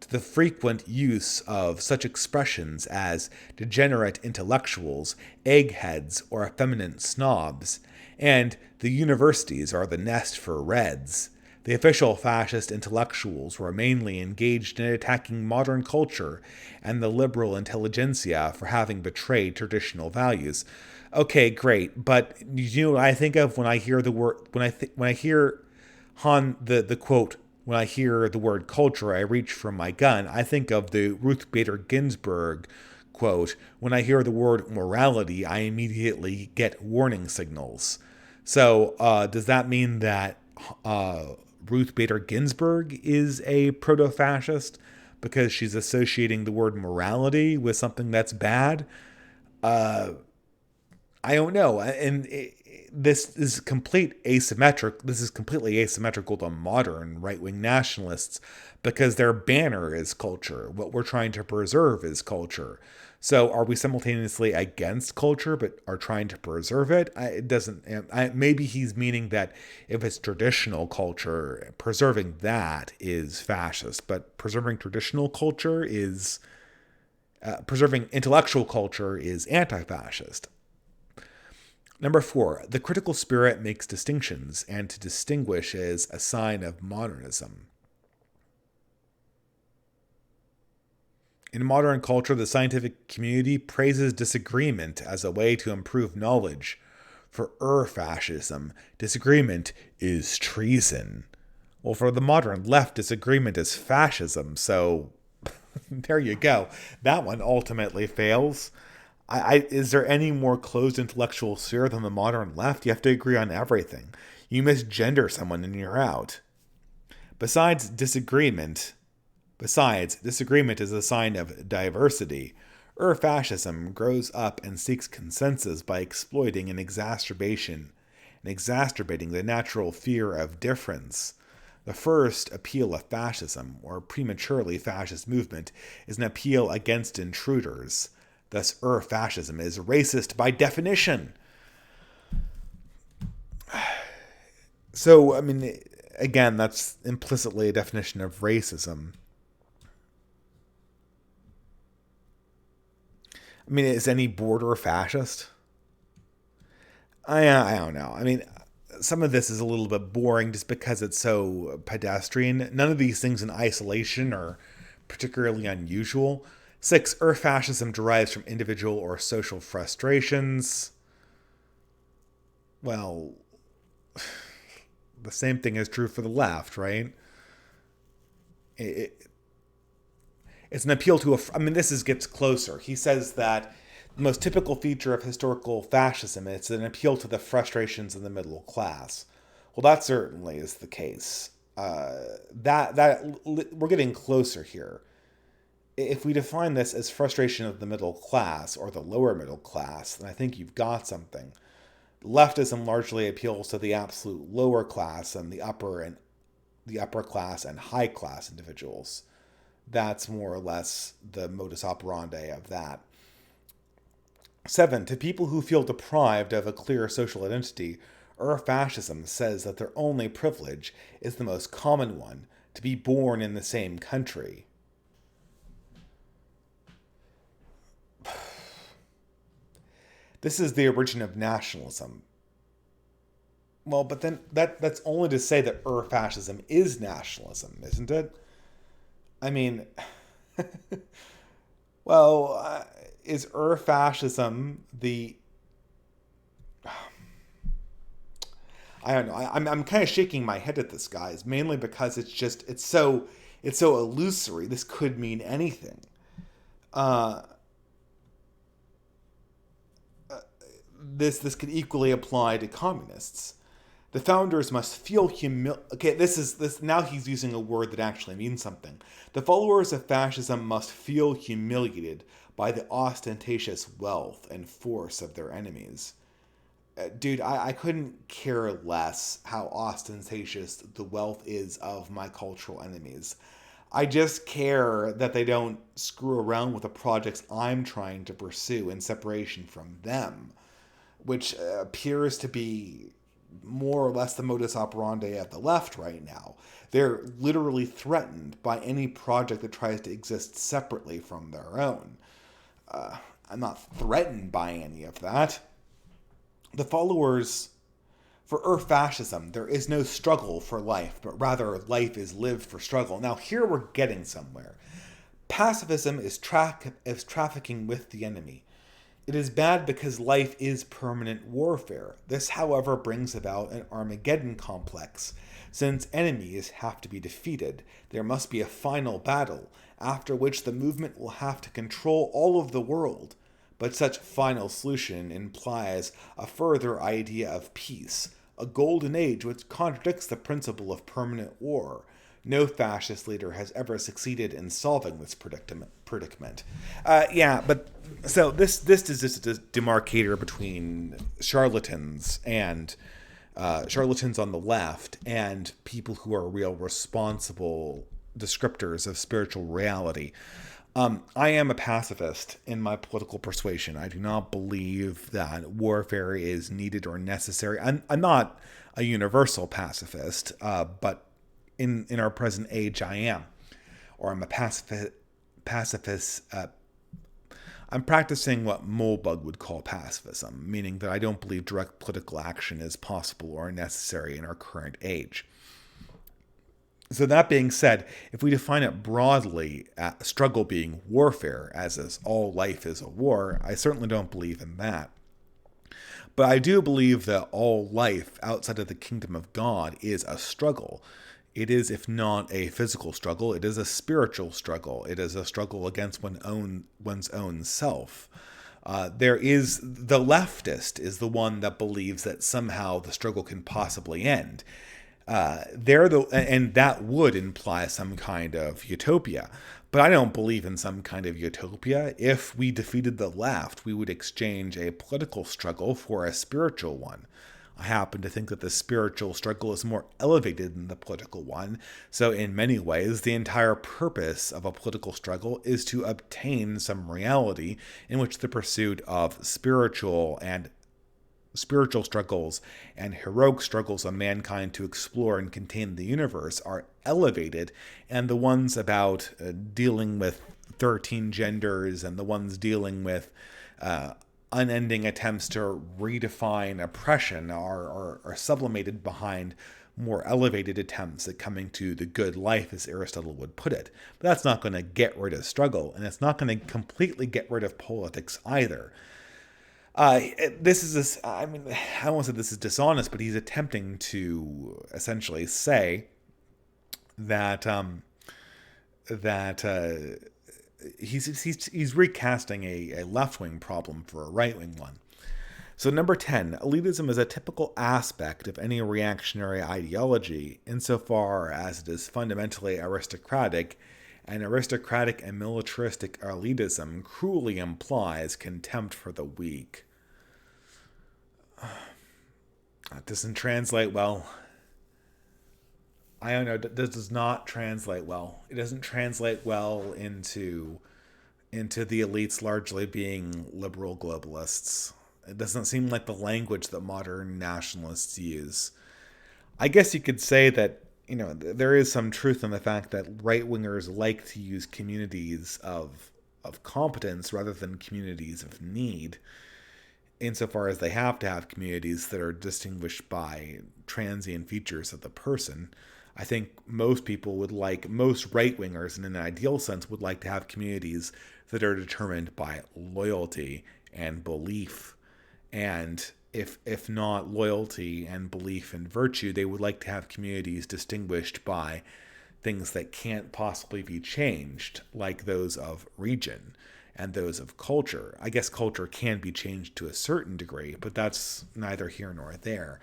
to the frequent use of such expressions as degenerate intellectuals, eggheads, or effeminate snobs, and the universities are the nest for Reds. The official fascist intellectuals were mainly engaged in attacking modern culture and the liberal intelligentsia for having betrayed traditional values. Okay, great, but you know what I think of when I hear the word when I hear the quote, "When I hear the word culture, I reach for my gun," I think of the Ruth Bader Ginsburg quote, "When I hear the word morality, I immediately get warning signals." So does that mean that Ruth Bader Ginsburg is a proto-fascist because she's associating the word morality with something that's bad? I don't know. And this is completely asymmetrical to modern right-wing nationalists because their banner is culture. What we're trying to preserve is culture. So are we simultaneously against culture but are trying to preserve it? Maybe he's meaning that if it's traditional culture, preserving that is fascist, but preserving intellectual culture is anti-fascist. Number 4, the critical spirit makes distinctions, and to distinguish is a sign of modernism. In modern culture, the scientific community praises disagreement as a way to improve knowledge. For fascism, disagreement is treason. Well, for the modern left, disagreement is fascism, so there you go. That one ultimately fails. Is there any more closed intellectual sphere than the modern left? You have to agree on everything. You misgender someone and you're out. Besides, disagreement is a sign of diversity. Fascism grows up and seeks consensus by exploiting and exacerbating the natural fear of difference. The first appeal of fascism, or prematurely fascist movement, is an appeal against intruders. Thus, fascism is racist by definition. So, I mean, again, that's implicitly a definition of racism. I mean, is any border fascist? I don't know. I mean, some of this is a little bit boring just because it's so pedestrian. None of these things in isolation are particularly unusual. 6, fascism derives from individual or social frustrations. Well, the same thing is true for the left, right? It's an appeal to this gets closer. He says that the most typical feature of historical fascism is an appeal to the frustrations of the middle class. Well, that certainly is the case. We're getting closer here. If we define this as frustration of the middle class or the lower middle class, then I think you've got something. Leftism largely appeals to the absolute lower class and the upper class and high class individuals. That's more or less the modus operandi of that. 7, to people who feel deprived of a clear social identity, fascism says that their only privilege is the most common one, to be born in the same country. This is the origin of nationalism. Well, but then that's only to say that fascism is nationalism, isn't it? I mean, well, is fascism the... I don't know. I'm kind of shaking my head at this, guys, mainly because it's so illusory. This could mean anything. This could equally apply to communists. The founders must feel now he's using a word that actually means something. The followers of fascism must feel humiliated by the ostentatious wealth and force of their enemies. Dude, I couldn't care less how ostentatious the wealth is of my cultural enemies. I just care that they don't screw around with the projects I'm trying to pursue in separation from them, which appears to be more or less the modus operandi of the left right now. They're literally threatened by any project that tries to exist separately from their own. I'm not threatened by any of that. The followers... For fascism, there is no struggle for life, but rather life is lived for struggle. Now here we're getting somewhere. Pacifism is trafficking with the enemy. It is bad because life is permanent warfare. This, however, brings about an Armageddon complex. Since enemies have to be defeated, there must be a final battle, after which the movement will have to control all of the world. But such final solution implies a further idea of peace, a golden age which contradicts the principle of permanent war. no fascist leader has ever succeeded in solving this predicament. But so this is just a demarcator between charlatans and charlatans on the left and people who are real responsible descriptors of spiritual reality. I am a pacifist in my political persuasion. I do not believe that warfare is needed or necessary. I'm not a universal pacifist, but in our present age, I am. Or I'm a pacifist. I'm practicing what Moldbug would call pacifism, meaning that I don't believe direct political action is possible or necessary in our current age. So that being said, if we define it broadly, struggle being warfare, as is all life is a war, I certainly don't believe in that. But I do believe that all life outside of the kingdom of God is a struggle. It is, if not a physical struggle, it is a spiritual struggle. It is a struggle against one's own self. There is the leftist is the one that believes that somehow the struggle can possibly end. And that would imply some kind of utopia. But I don't believe in some kind of utopia. If we defeated the left, we would exchange a political struggle for a spiritual one. I happen to think that the spiritual struggle is more elevated than the political one. So in many ways, the entire purpose of a political struggle is to obtain some reality in which the pursuit of spiritual struggles and heroic struggles of mankind to explore and contain the universe are elevated, and the ones about dealing with 13 genders and the ones dealing with unending attempts to redefine oppression are sublimated behind more elevated attempts at coming to the good life, as Aristotle would put it. But that's not going to get rid of struggle, and it's not going to completely get rid of politics either. I don't want to say this is dishonest, but he's attempting to essentially say that he's recasting a left-wing problem for a right-wing one. So number 10, elitism is a typical aspect of any reactionary ideology insofar as it is fundamentally aristocratic, and aristocratic and militaristic elitism cruelly implies contempt for the weak. That doesn't translate well. I don't know. This does not translate well. It doesn't translate well into the elites largely being liberal globalists. It doesn't seem like the language that modern nationalists use. I guess you could say that, there is some truth in the fact that right-wingers like to use communities of competence rather than communities of need, insofar as they have to have communities that are distinguished by transient features of the person. I think most right-wingers in an ideal sense would like to have communities that are determined by loyalty and belief. And if not loyalty and belief and virtue, they would like to have communities distinguished by things that can't possibly be changed, like those of region and those of culture. I guess culture can be changed to a certain degree, but that's neither here nor there.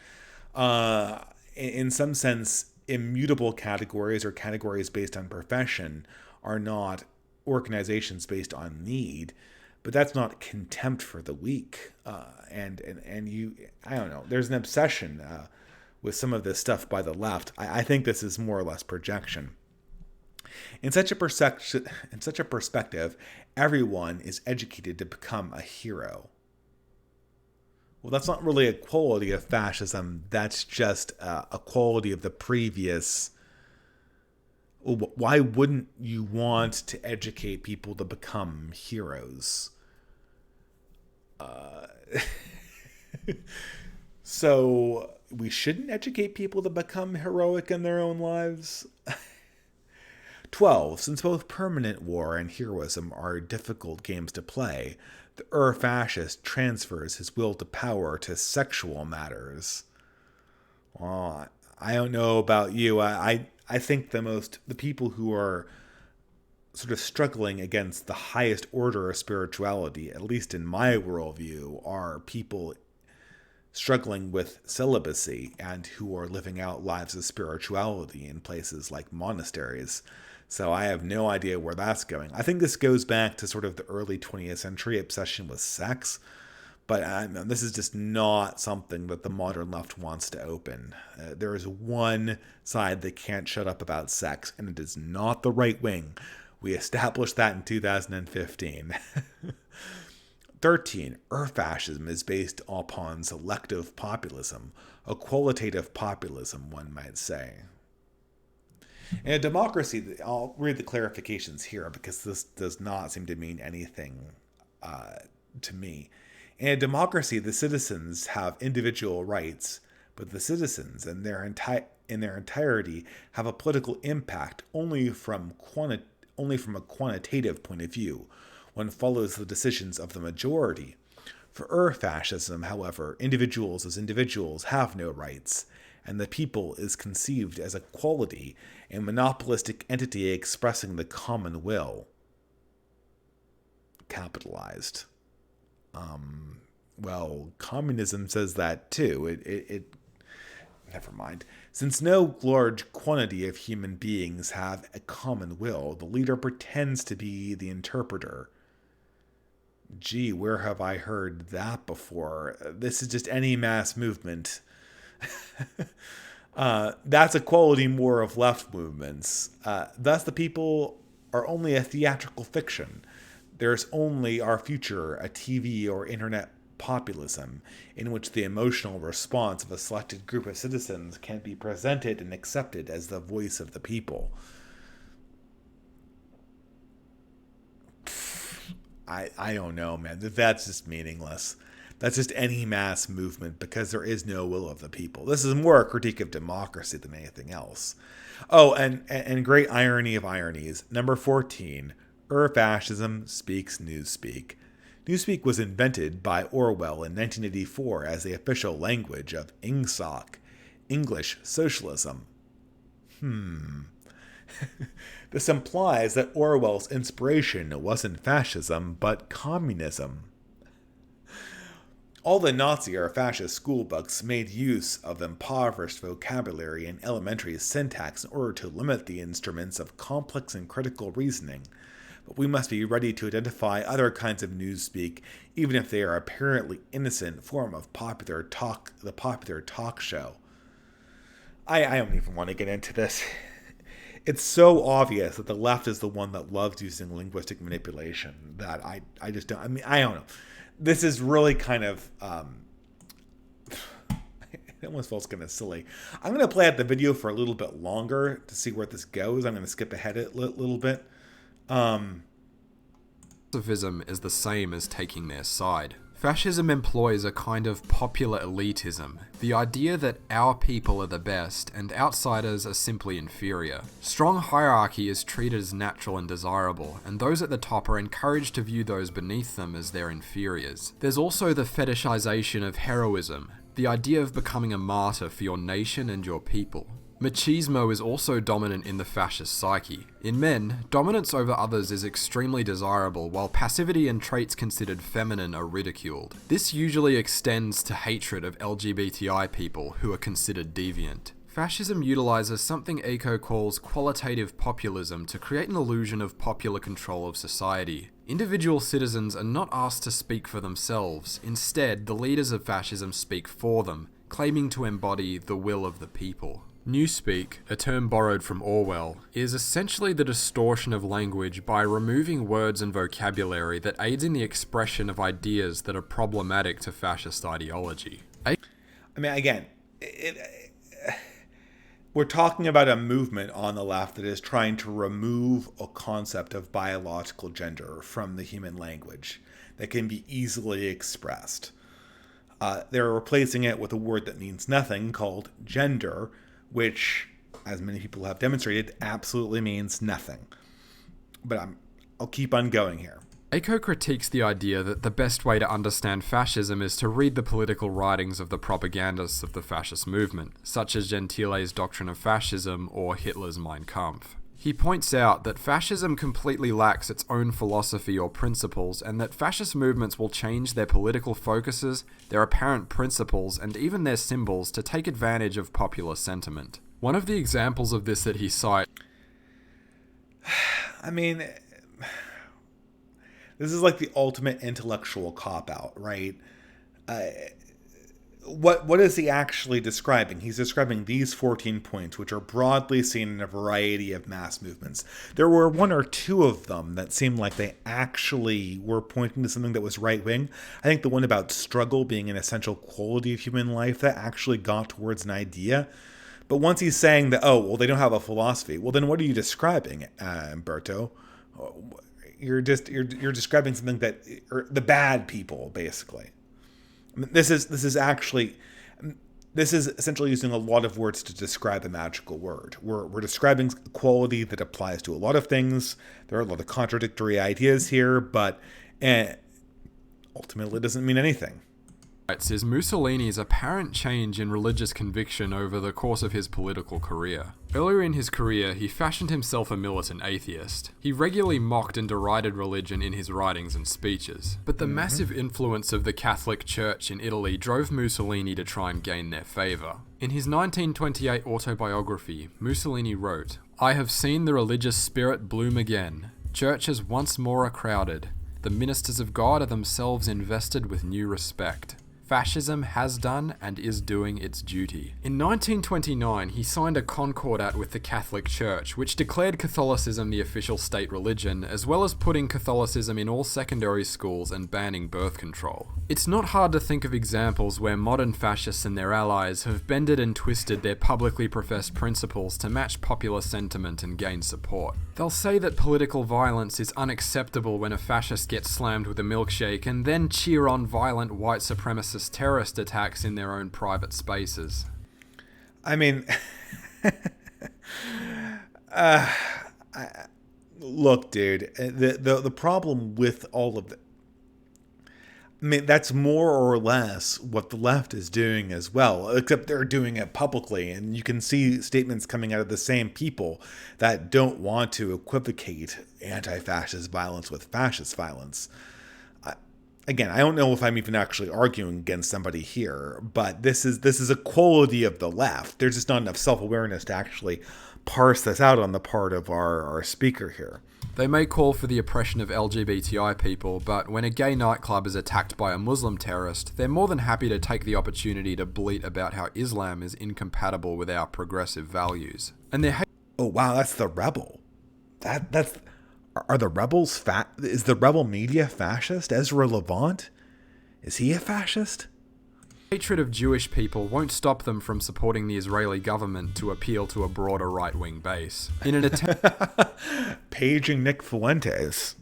In some sense, immutable categories or categories based on profession are not organizations based on need, but that's not contempt for the weak. I don't know. There's an obsession with some of this stuff by the left. I think this is more or less projection. In such a perspective, everyone is educated to become a hero. Well, that's not really a quality of fascism. That's just a quality of the previous. Why wouldn't you want to educate people to become heroes? So we shouldn't educate people to become heroic in their own lives? 12. Since both permanent war and heroism are difficult games to play, the fascist transfers his will to power to sexual matters. Well, I don't know about you. I think the people who are sort of struggling against the highest order of spirituality, at least in my worldview, are people struggling with celibacy and who are living out lives of spirituality in places like monasteries. So I have no idea where that's going. I think this goes back to sort of the early 20th century obsession with sex, but this is just not something that the modern left wants to open. There is one side that can't shut up about sex, and it is not the right wing. We established that in 2015. 13. Fascism is based upon selective populism, a qualitative populism, one might say. In a democracy, I'll read the clarifications here because this does not seem to mean anything to me. In a democracy, the citizens have individual rights, but the citizens in their entirety have a political impact only from a quantitative point of view. One follows the decisions of the majority. For fascism, however, individuals as individuals have no rights, and the people is conceived as a quality, a monopolistic entity expressing the common will. Capitalized. Well, communism says that too. It never mind. Since no large quantity of human beings have a common will, the leader pretends to be the interpreter. Gee, where have I heard that before? This is just any mass movement. That's a quality more of left movements. Thus, the people are only a theatrical fiction. There's only our future, a TV or internet populism, in which the emotional response of a selected group of citizens can be presented and accepted as the voice of the people. I don't know, man. That's just meaningless. That's just any mass movement because there is no will of the people. This is more a critique of democracy than anything else. Oh, and great irony of ironies. Number 14, fascism speaks newspeak. Newspeak was invented by Orwell in 1984 as the official language of INGSOC, English Socialism. This implies that Orwell's inspiration wasn't fascism, but communism. All the Nazi or fascist school books made use of impoverished vocabulary and elementary syntax in order to limit the instruments of complex and critical reasoning. But we must be ready to identify other kinds of newspeak, even if they are apparently innocent form of the popular talk show. I don't even want to get into this. It's so obvious that the left is the one that loves using linguistic manipulation that I just don't. I mean, I don't know. This is really kind of. It almost feels kind of silly. I'm going to play out the video for a little bit longer to see where this goes. I'm going to skip ahead a little bit. Pacifism is the same as taking their side. Fascism employs a kind of popular elitism, the idea that our people are the best and outsiders are simply inferior. Strong hierarchy is treated as natural and desirable, and those at the top are encouraged to view those beneath them as their inferiors. There's also the fetishization of heroism, the idea of becoming a martyr for your nation and your people. Machismo is also dominant in the fascist psyche. In men, dominance over others is extremely desirable, while passivity and traits considered feminine are ridiculed. This usually extends to hatred of LGBTI people who are considered deviant. Fascism utilizes something Eco calls qualitative populism to create an illusion of popular control of society. Individual citizens are not asked to speak for themselves. Instead, the leaders of fascism speak for them, claiming to embody the will of the people. Newspeak, a term borrowed from Orwell, is essentially the distortion of language by removing words and vocabulary that aids in the expression of ideas that are problematic to fascist ideology. I mean, again, we're talking about a movement on the left that is trying to remove a concept of biological gender from the human language that can be easily expressed. They're replacing it with a word that means nothing called gender, which, as many people have demonstrated, absolutely means nothing. But I'll keep on going here. Eco critiques the idea that the best way to understand fascism is to read the political writings of the propagandists of the fascist movement, such as Gentile's Doctrine of Fascism or Hitler's Mein Kampf. He points out that fascism completely lacks its own philosophy or principles, and that fascist movements will change their political focuses, their apparent principles, and even their symbols to take advantage of popular sentiment. One of the examples of this that he cites... I mean, this is like the ultimate intellectual cop-out, right? What is he actually describing? He's describing these 14 points, which are broadly seen in a variety of mass movements. There were one or two of them that seemed like they actually were pointing to something that was right-wing. I think the one about struggle being an essential quality of human life, that actually got towards an idea. But once he's saying that, oh, well, they don't have a philosophy, well, then what are you describing, Umberto? You're describing something that, or the bad people, basically. This is essentially using a lot of words to describe a magical word. We're describing a quality that applies to a lot of things. There are a lot of contradictory ideas here, but ultimately it doesn't mean anything. Is Mussolini's apparent change in religious conviction over the course of his political career. Earlier in his career, he fashioned himself a militant atheist. He regularly mocked and derided religion in his writings and speeches. But the massive influence of the Catholic Church in Italy drove Mussolini to try and gain their favour. In his 1928 autobiography, Mussolini wrote, "I have seen the religious spirit bloom again. Churches once more are crowded. The ministers of God are themselves invested with new respect. Fascism has done and is doing its duty." In 1929, he signed a concordat with the Catholic Church, which declared Catholicism the official state religion, as well as putting Catholicism in all secondary schools and banning birth control. It's not hard to think of examples where modern fascists and their allies have bended and twisted their publicly professed principles to match popular sentiment and gain support. They'll say that political violence is unacceptable when a fascist gets slammed with a milkshake, and then cheer on violent white supremacist terrorist attacks in their own private spaces. I mean, look, dude, the problem with all of I mean, that's more or less what the left is doing as well, except they're doing it publicly, and you can see statements coming out of the same people that don't want to equivocate anti-fascist violence with fascist violence. Again, I don't know if I'm even actually arguing against somebody here, but this is a quality of the left. There's just not enough self-awareness to actually parse this out on the part of our speaker here. They may call for the oppression of LGBTI people, but when a gay nightclub is attacked by a Muslim terrorist, they're more than happy to take the opportunity to bleat about how Islam is incompatible with our progressive values. And they're oh wow, that's the rebel. Are the rebels is the rebel media fascist? Ezra Levant? Is he a fascist? hatred of Jewish people won't stop them from supporting the Israeli government to appeal to a broader right-wing base. In an attempt paging Nick Fuentes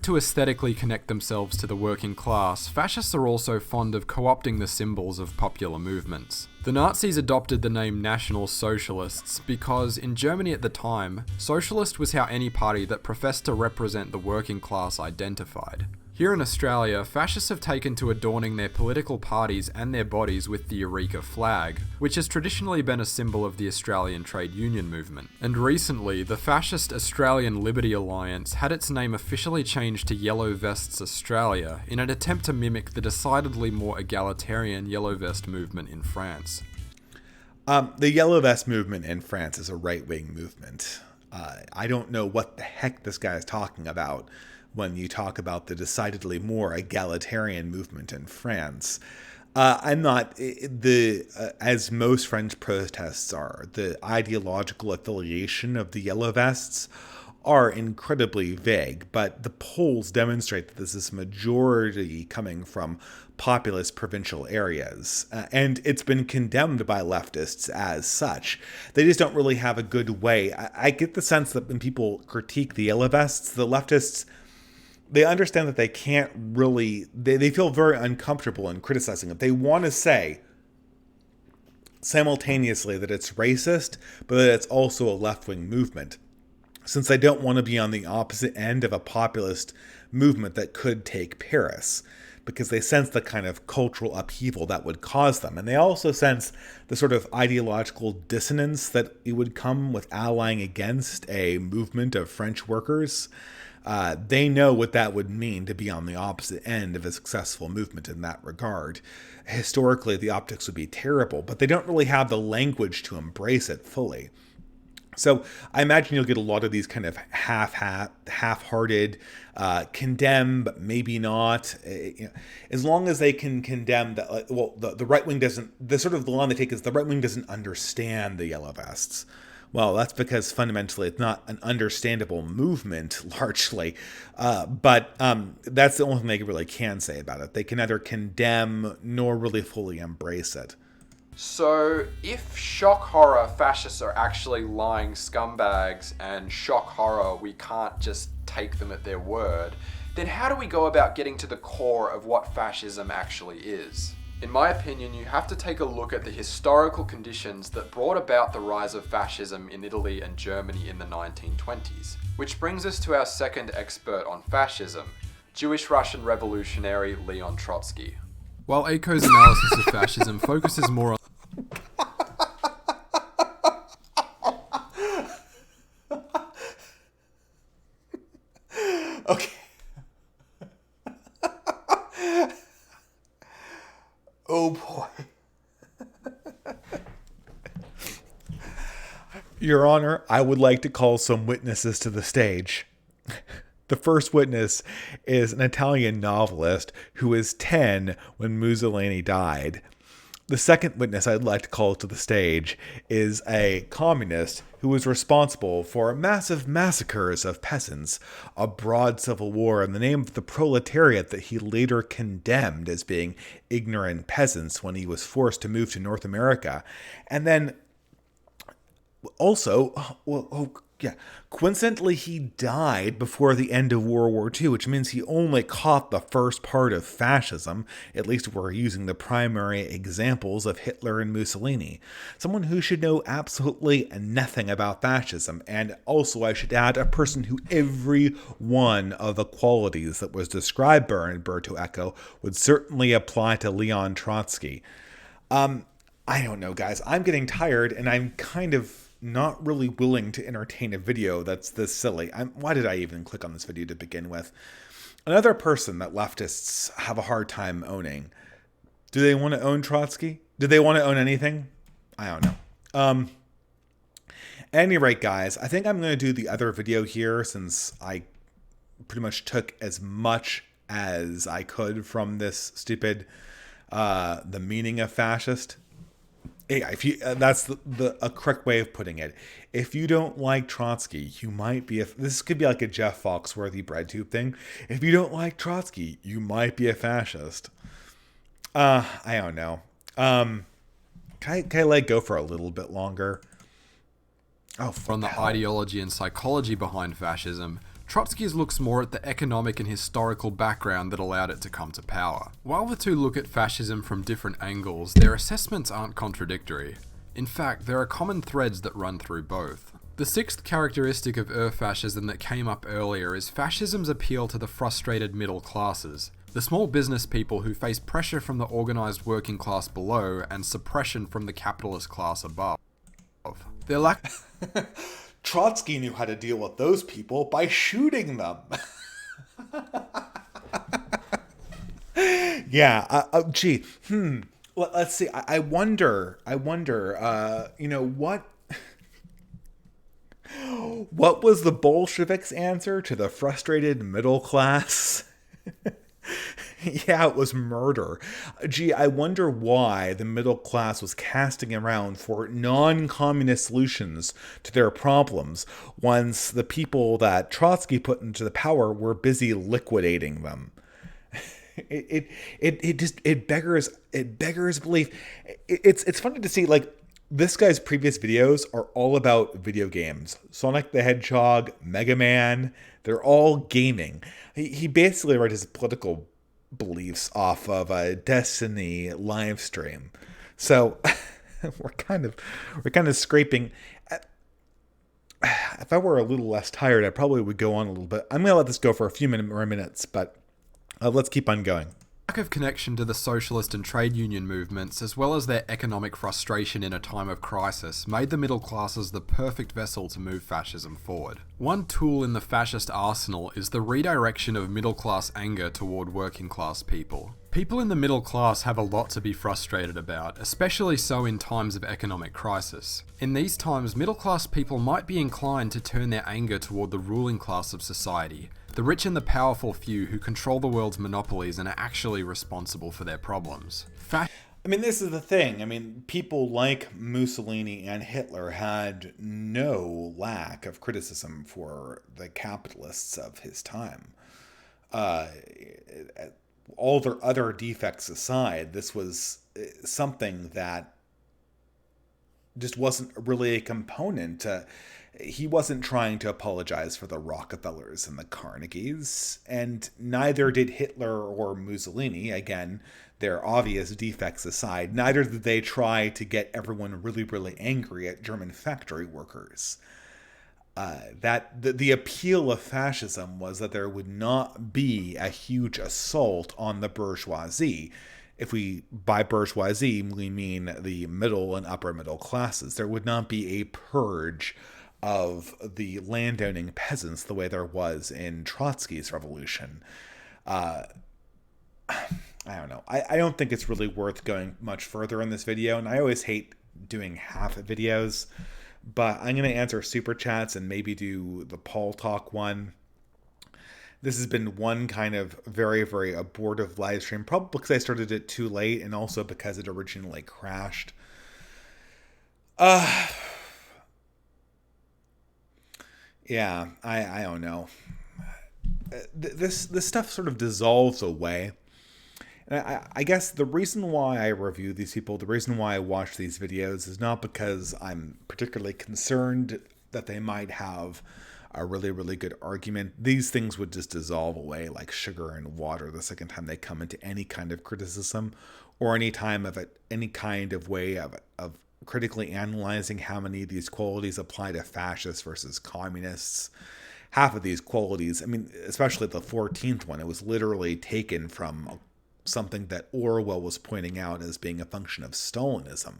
to aesthetically connect themselves to the working class, fascists are also fond of co-opting the symbols of popular movements. The Nazis adopted the name National Socialists because, in Germany at the time, socialist was how any party that professed to represent the working class identified. Here in Australia, fascists have taken to adorning their political parties and their bodies with the Eureka flag, which has traditionally been a symbol of the Australian trade union movement. And recently, the fascist Australian Liberty Alliance had its name officially changed to Yellow Vests Australia in an attempt to mimic the decidedly more egalitarian Yellow Vest movement in France. The Yellow Vest movement in France is a right-wing movement. I don't know what the heck this guy is talking about when you talk about the decidedly more egalitarian movement in France. I'm not, as most French protests are, the ideological affiliation of the Yellow Vests are incredibly vague, but the polls demonstrate that this is a majority coming from populous provincial areas, and it's been condemned by leftists as such. They just don't really have a good way. I get the sense that when people critique the Yellow Vests, the leftists, they understand that they can't really, they feel very uncomfortable in criticizing it. They want to say simultaneously that it's racist, but that it's also a left-wing movement, since they don't want to be on the opposite end of a populist movement that could take Paris. because they sense the kind of cultural upheaval that would cause them. And they also sense the sort of ideological dissonance that it would come with allying against a movement of French workers. They know what that would mean to be on the opposite end of a successful movement in that regard. Historically, the optics would be terrible, but they don't really have the language to embrace it fully. So I imagine you'll get a lot of these kind of half-hearted, condemn, but maybe not. As long as they can condemn that, the right wing doesn't. The sort of the line they take is the right wing doesn't understand the yellow vests. Well, that's because fundamentally it's not an understandable movement, largely. But that's the only thing they really can say about it. They can neither condemn nor really fully embrace it. So, if shock horror fascists are actually lying scumbags and shock horror we can't just take them at their word, then how do we go about getting to the core of what fascism actually is? In my opinion, you have to take a look at the historical conditions that brought about the rise of fascism in Italy and Germany in the 1920s. Which brings us to our second expert on fascism, Jewish Russian revolutionary Leon Trotsky. While Eco's analysis of fascism focuses more on Okay. Oh boy. Your Honor, I would like to call some witnesses to the stage. The first witness is an Italian novelist who was 10 when Mussolini died. The second witness I'd like to call to the stage is a communist who was responsible for massive massacres of peasants, a broad civil war in the name of the proletariat that he later condemned as being ignorant peasants when he was forced to move to North America. And then also, coincidentally, he died before the end of World War II, which means he only caught the first part of fascism. At least we're using the primary examples of Hitler and Mussolini. Someone who should know absolutely nothing about fascism. And also, I should add, a person who every one of the qualities that was described by Umberto Eco would certainly apply to Leon Trotsky. I don't know, guys. I'm getting tired, and I'm kind of not really willing to entertain a video that's this silly. Why did I even click on this video to begin with? Another person that leftists have a hard time owning. Do they want to own Trotsky? Do they want to own anything? I don't know. At any rate, guys, I think I'm going to do the other video here since I pretty much took as much as I could from this stupid, the meaning of fascist. Yeah, if you that's a correct way of putting it. If you don't like Trotsky, you might be this could be like a Jeff Foxworthy breadtube thing. If you don't like Trotsky, you might be a fascist. I don't know. Can I let go for a little bit longer? From the ideology and psychology behind fascism, Trotsky's looks more at the economic and historical background that allowed it to come to power. While the two look at fascism from different angles, their assessments aren't contradictory. In fact, there are common threads that run through both. The sixth characteristic of fascism that came up earlier is fascism's appeal to the frustrated middle classes, the small business people who face pressure from the organised working class below and suppression from the capitalist class above. Their lack... Trotsky knew how to deal with those people by shooting them. Yeah. Gee. Let's see. I wonder. What was the Bolsheviks' answer to the frustrated middle class? Yeah, it was murder. Gee, I wonder why the middle class was casting around for non-communist solutions to their problems once the people that Trotsky put into the power were busy liquidating them. It beggars belief. It's funny to see, like, this guy's previous videos are all about video games. Sonic the Hedgehog, Mega Man, they're all gaming. He basically wrote his political beliefs off of a Destiny live stream. So we're kind of scraping. If I were a little less tired, I probably would go on a little bit. I'm going to let this go for a few more minutes, but let's keep on going. Lack of connection to the socialist and trade union movements, as well as their economic frustration in a time of crisis, made the middle classes the perfect vessel to move fascism forward. One tool in the fascist arsenal is the redirection of middle class anger toward working class people. People in the middle class have a lot to be frustrated about, especially so in times of economic crisis. In these times, middle class people might be inclined to turn their anger toward the ruling class of society, the rich and the powerful few who control the world's monopolies and are actually responsible for their problems. This is the thing. People like Mussolini and Hitler had no lack of criticism for the capitalists of his time. All their other defects aside, this was something that just wasn't really a component. He wasn't trying to apologize for the Rockefellers and the Carnegies, and neither did Hitler or Mussolini. Again, their obvious defects aside, neither did they try to get everyone really, really angry at German factory workers. The appeal of fascism was that there would not be a huge assault on the bourgeoisie. If by bourgeoisie, we mean the middle and upper middle classes. There would not be a purge of the landowning peasants the way there was in Trotsky's revolution. I don't know. I don't think it's really worth going much further in this video, and I always hate doing half videos, but I'm going to answer super chats and maybe do the Paul Talk one. This has been one kind of very, very abortive live stream, probably because I started it too late and also because it originally crashed. Yeah, I don't know. This stuff sort of dissolves away. And I guess the reason why I review these people, the reason why I watch these videos is not because I'm particularly concerned that they might have a really, really good argument. These things would just dissolve away like sugar and water the second time they come into any kind of criticism or any time of it, any kind of way of critically analyzing how many of these qualities apply to fascists versus communists. Half of these qualities, especially the 14th one, it was literally taken from something that Orwell was pointing out as being a function of Stalinism.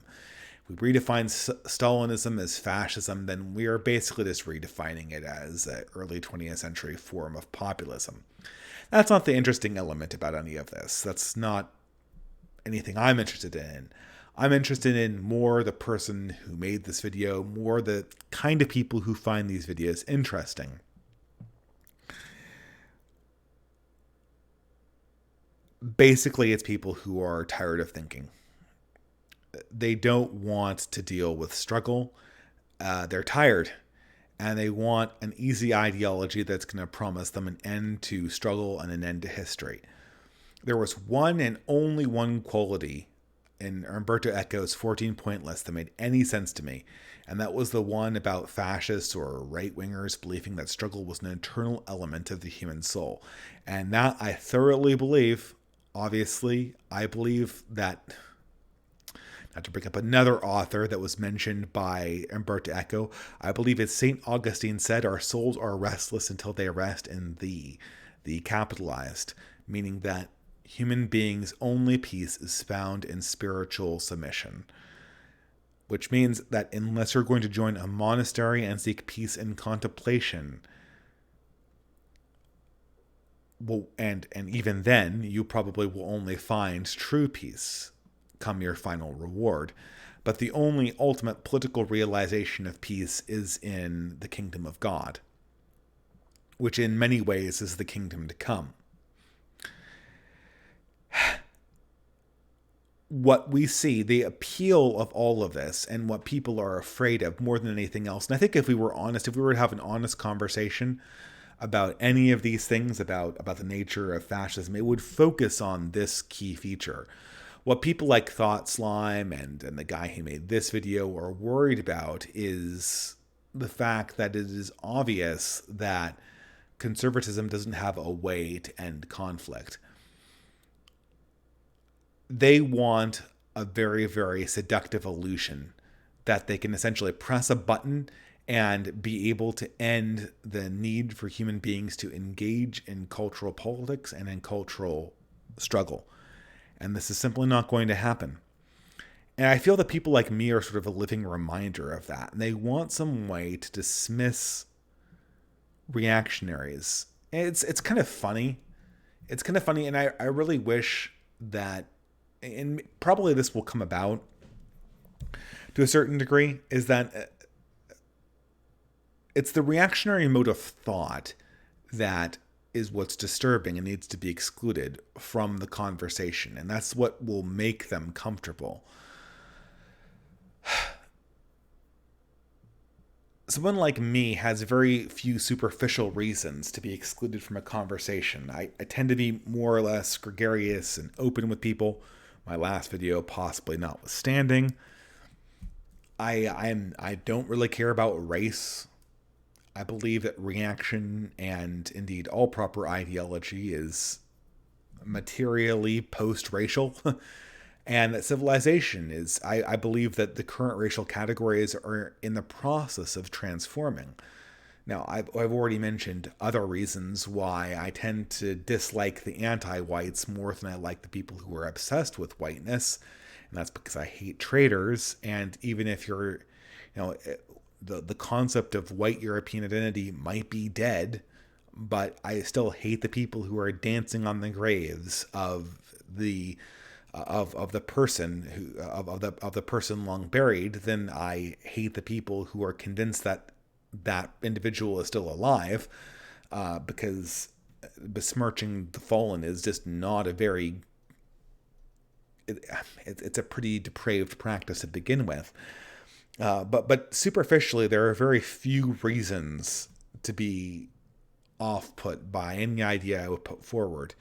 If we redefine Stalinism as fascism, then we are basically just redefining it as an early 20th century form of populism. That's not the interesting element about any of this. That's not anything I'm interested in. I'm interested in more the person who made this video, more the kind of people who find these videos interesting. Basically, it's people who are tired of thinking. They don't want to deal with struggle. They're tired, and they want an easy ideology that's going to promise them an end to struggle and an end to history. There was one and only one quality in Umberto Eco's 14-point list that made any sense to me, and that was the one about fascists or right-wingers believing that struggle was an internal element of the human soul. And that I thoroughly believe. Obviously, I believe that, not to bring up another author that was mentioned by Umberto Eco, I believe as St. Augustine said, our souls are restless until they rest in thee, the capitalized, meaning that human beings' only peace is found in spiritual submission, which means that unless you're going to join a monastery and seek peace in contemplation, well, and even then, you probably will only find true peace come your final reward. But the only ultimate political realization of peace is in the kingdom of God, which in many ways is the kingdom to come. What we see, the appeal of all of this, and what people are afraid of more than anything else, and I think if we were honest, if we were to have an honest conversation about any of these things, about the nature of fascism, it would focus on this key feature. What people like Thought Slime and the guy who made this video are worried about is the fact that it is obvious that conservatism doesn't have a way to end conflict. They want a very, very seductive illusion that they can essentially press a button and be able to end the need for human beings to engage in cultural politics and in cultural struggle. And this is simply not going to happen. And I feel that people like me are sort of a living reminder of that. And they want some way to dismiss reactionaries. It's kind of funny. It's kind of funny, and I really wish that, and probably this will come about to a certain degree, is that it's the reactionary mode of thought that is what's disturbing and needs to be excluded from the conversation. And that's what will make them comfortable. Someone like me has very few superficial reasons to be excluded from a conversation. I tend to be more or less gregarious and open with people. My last video possibly notwithstanding. I don't really care about race. I believe that reaction and indeed all proper ideology is materially post-racial. And that civilization is, I believe that the current racial categories are in the process of transforming. Now, I've already mentioned other reasons why I tend to dislike the anti-whites more than I like the people who are obsessed with whiteness. And that's because I hate traitors. And even if you're, the concept of white European identity might be dead, but I still hate the people who are dancing on the graves of the person of the person long buried. Then I hate the people who are convinced that that individual is still alive, because besmirching the fallen is just not a very it's a pretty depraved practice to begin with. But superficially, there are very few reasons to be off-put by any idea I would put forward.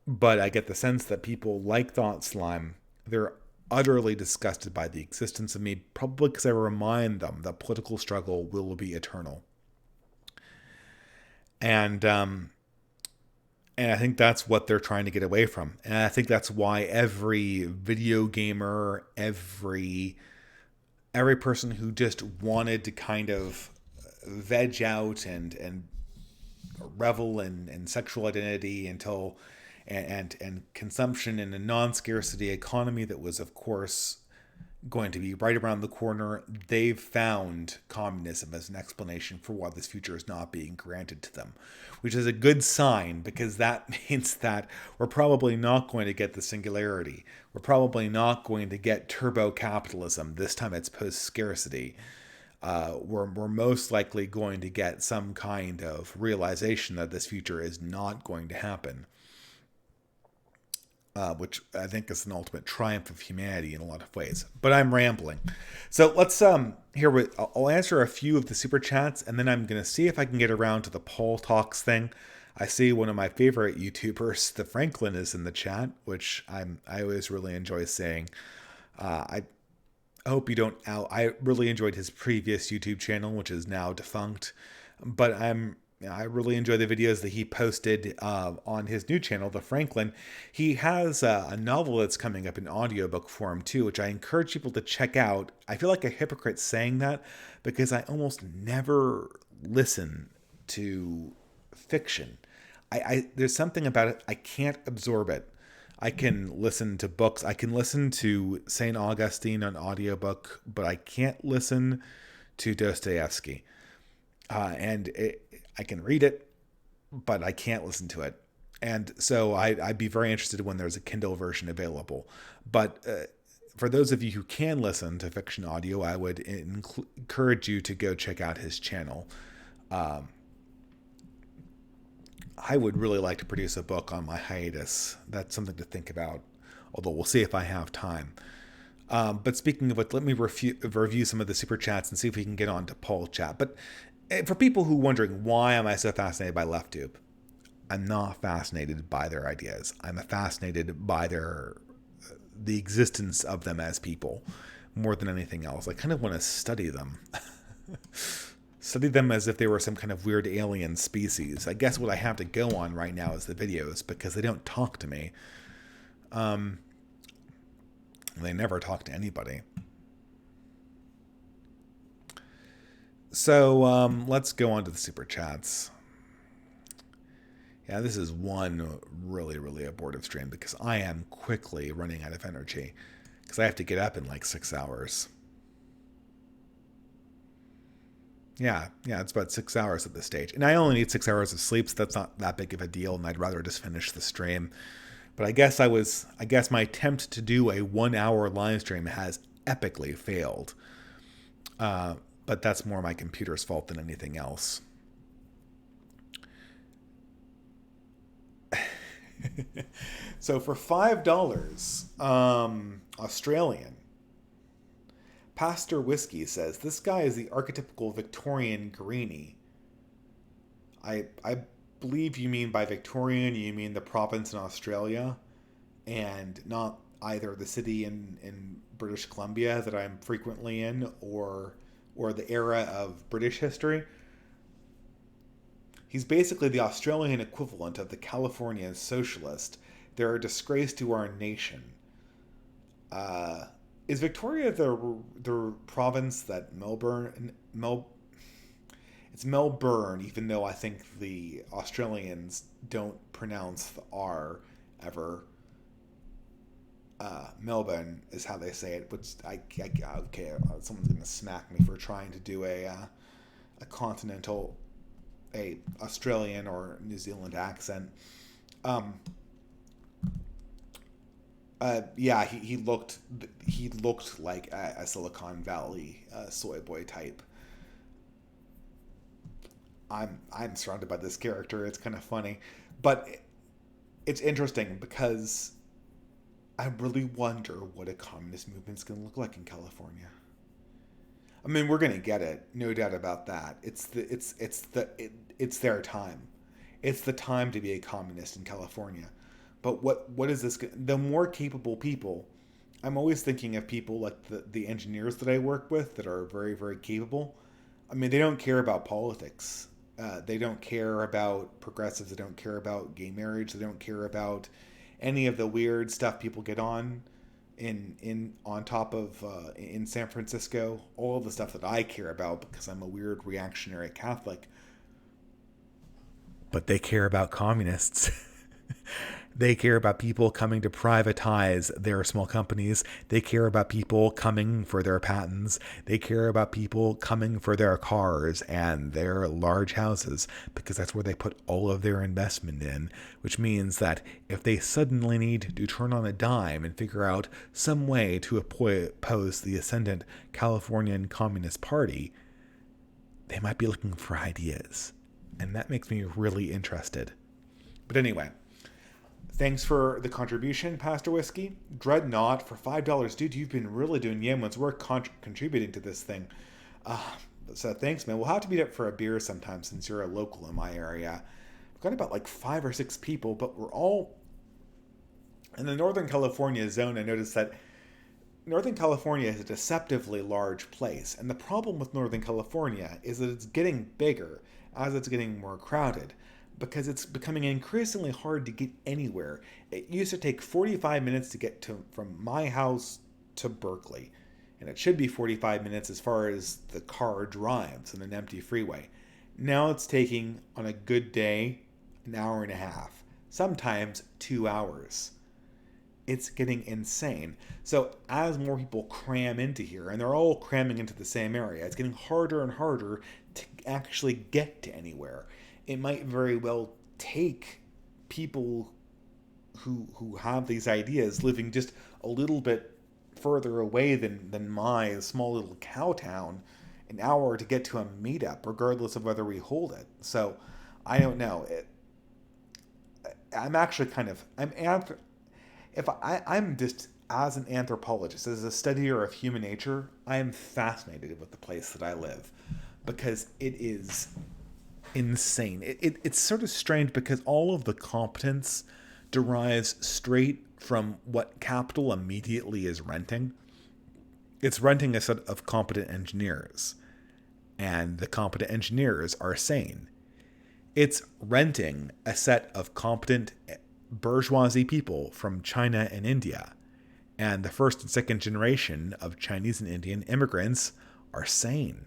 But I get the sense that people like Thought Slime, they're utterly disgusted by the existence of me, probably because I remind them that political struggle will be eternal. And I think that's what they're trying to get away from. And I think that's why every video gamer, every person who just wanted to kind of veg out and revel in sexual identity until and consumption in a non-scarcity economy that was, of course, going to be right around the corner, they've found communism as an explanation for why this future is not being granted to them, which is a good sign, because that means that we're probably not going to get the singularity. We're probably not going to get turbo capitalism. This time it's post-scarcity. We're most likely going to get some kind of realization that this future is not going to happen. Which I think is an ultimate triumph of humanity in a lot of ways. But I'm rambling. So let's I'll answer a few of the super chats, and then I'm going to see if I can get around to the Paul Talks thing. I see one of my favorite YouTubers, the Franklin, is in the chat, which I always really enjoy seeing. I hope you don't I really enjoyed his previous YouTube channel, which is now defunct, but I really enjoy the videos that he posted on his new channel, The Franklin. He has a novel that's coming up in audiobook form too, which I encourage people to check out. I feel like a hypocrite saying that because I almost never listen to fiction. There's something about it, I can't absorb it. I can listen to books. I can listen to St. Augustine on audiobook, but I can't listen to Dostoevsky. I can read it, but I can't listen to it. And so I'd be very interested when there's a Kindle version available. But for those of you who can listen to fiction audio, I would encourage you to go check out his channel. I would really like to produce a book on my hiatus. That's something to think about, although we'll see if I have time. But speaking of it, let me review some of the super chats and see if we can get on to Paul chat. But for people who are wondering, why am I so fascinated by LeftTube? I'm not fascinated by their ideas. I'm fascinated by the existence of them as people more than anything else. I kind of want to study them. Study them as if they were some kind of weird alien species. I guess what I have to go on right now is the videos, because they don't talk to me. They never talk to anybody. So let's go on to the super chats. Yeah, this is one really, really abortive stream because I am quickly running out of energy because I have to get up in like 6 hours. Yeah, it's about 6 hours at this stage. And I only need 6 hours of sleep, so that's not that big of a deal, and I'd rather just finish the stream. But I guess my attempt to do a 1 hour live stream has epically failed. But that's more my computer's fault than anything else. So for $5, Australian, Pastor Whiskey says, this guy is the archetypical Victorian greenie. I believe you mean by Victorian, you mean the province in Australia, and not either the city in British Columbia that I'm frequently in, or the era of British history. He's basically the Australian equivalent of the California socialist. They're a disgrace to our nation. Is Victoria the province that it's Melbourne, even though I think the Australians don't pronounce the R ever. Melbourne is how they say it, which okay, someone's gonna smack me for trying to do a Australian or New Zealand accent. He looked like a Silicon Valley soy boy type. I'm surrounded by this character. It's kind of funny, but it's interesting because I really wonder what a communist movement's going to look like in California. I mean, we're going to get it, no doubt about that. It's their time. It's the time to be a communist in California. But what is this? The more capable people, I'm always thinking of people like the engineers that I work with that are very, very capable. I mean, they don't care about politics. They don't care about progressives. They don't care about gay marriage. They don't care about any of the weird stuff people get on top of in San Francisco. All of the stuff that I care about because I'm a weird reactionary Catholic. But they care about communists. They care about people coming to privatize their small companies. They care about people coming for their patents. They care about people coming for their cars and their large houses because that's where they put all of their investment in, which means that if they suddenly need to turn on a dime and figure out some way to oppose the ascendant Californian Communist Party, they might be looking for ideas. And that makes me really interested. But anyway, thanks for the contribution, Pastor Whiskey. Dreadnought for $5. Dude, you've been really doing yeoman's work contributing to this thing. So thanks, man. We'll have to meet up for a beer sometime since you're a local in my area. We've got about like 5 or 6 people, but we're all in the Northern California zone. I noticed that Northern California is a deceptively large place. And the problem with Northern California is that it's getting bigger as it's getting more crowded, because it's becoming increasingly hard to get anywhere. It used to take 45 minutes to get from my house to Berkeley, and it should be 45 minutes as far as the car drives on an empty freeway. Now it's taking, on a good day, an hour and a half, sometimes 2 hours. It's getting insane. So as more people cram into here, and they're all cramming into the same area, it's getting harder and harder to actually get to anywhere. It might very well take people who have these ideas living just a little bit further away than my small little cow town an hour to get to a meetup, regardless of whether we hold it. So I don't know. I'm actually I'm just, as an anthropologist, as a studier of human nature, I am fascinated with the place that I live because it is insane. It's sort of strange because all of the competence derives straight from what capital immediately is renting. It's renting a set of competent engineers, and the competent engineers are sane. It's renting a set of competent bourgeoisie people from China and India, and the first and second generation of Chinese and Indian immigrants are sane.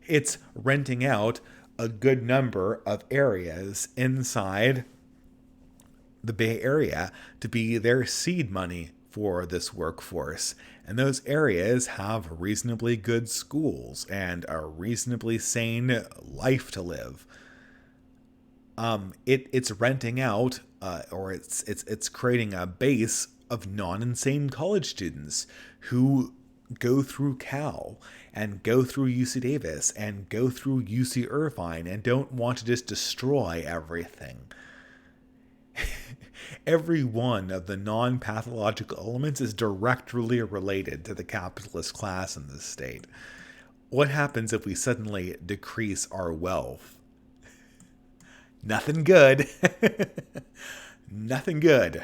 It's renting out a good number of areas inside the Bay Area to be their seed money for this workforce. And those areas have reasonably good schools and a reasonably sane life to live. It's renting out, or it's creating a base of non-insane college students who go through Cal and go through UC Davis and go through UC Irvine and don't want to just destroy everything. Every one of the non-pathological elements is directly related to the capitalist class in this state. What happens if we suddenly decrease our wealth? Nothing good. Nothing good.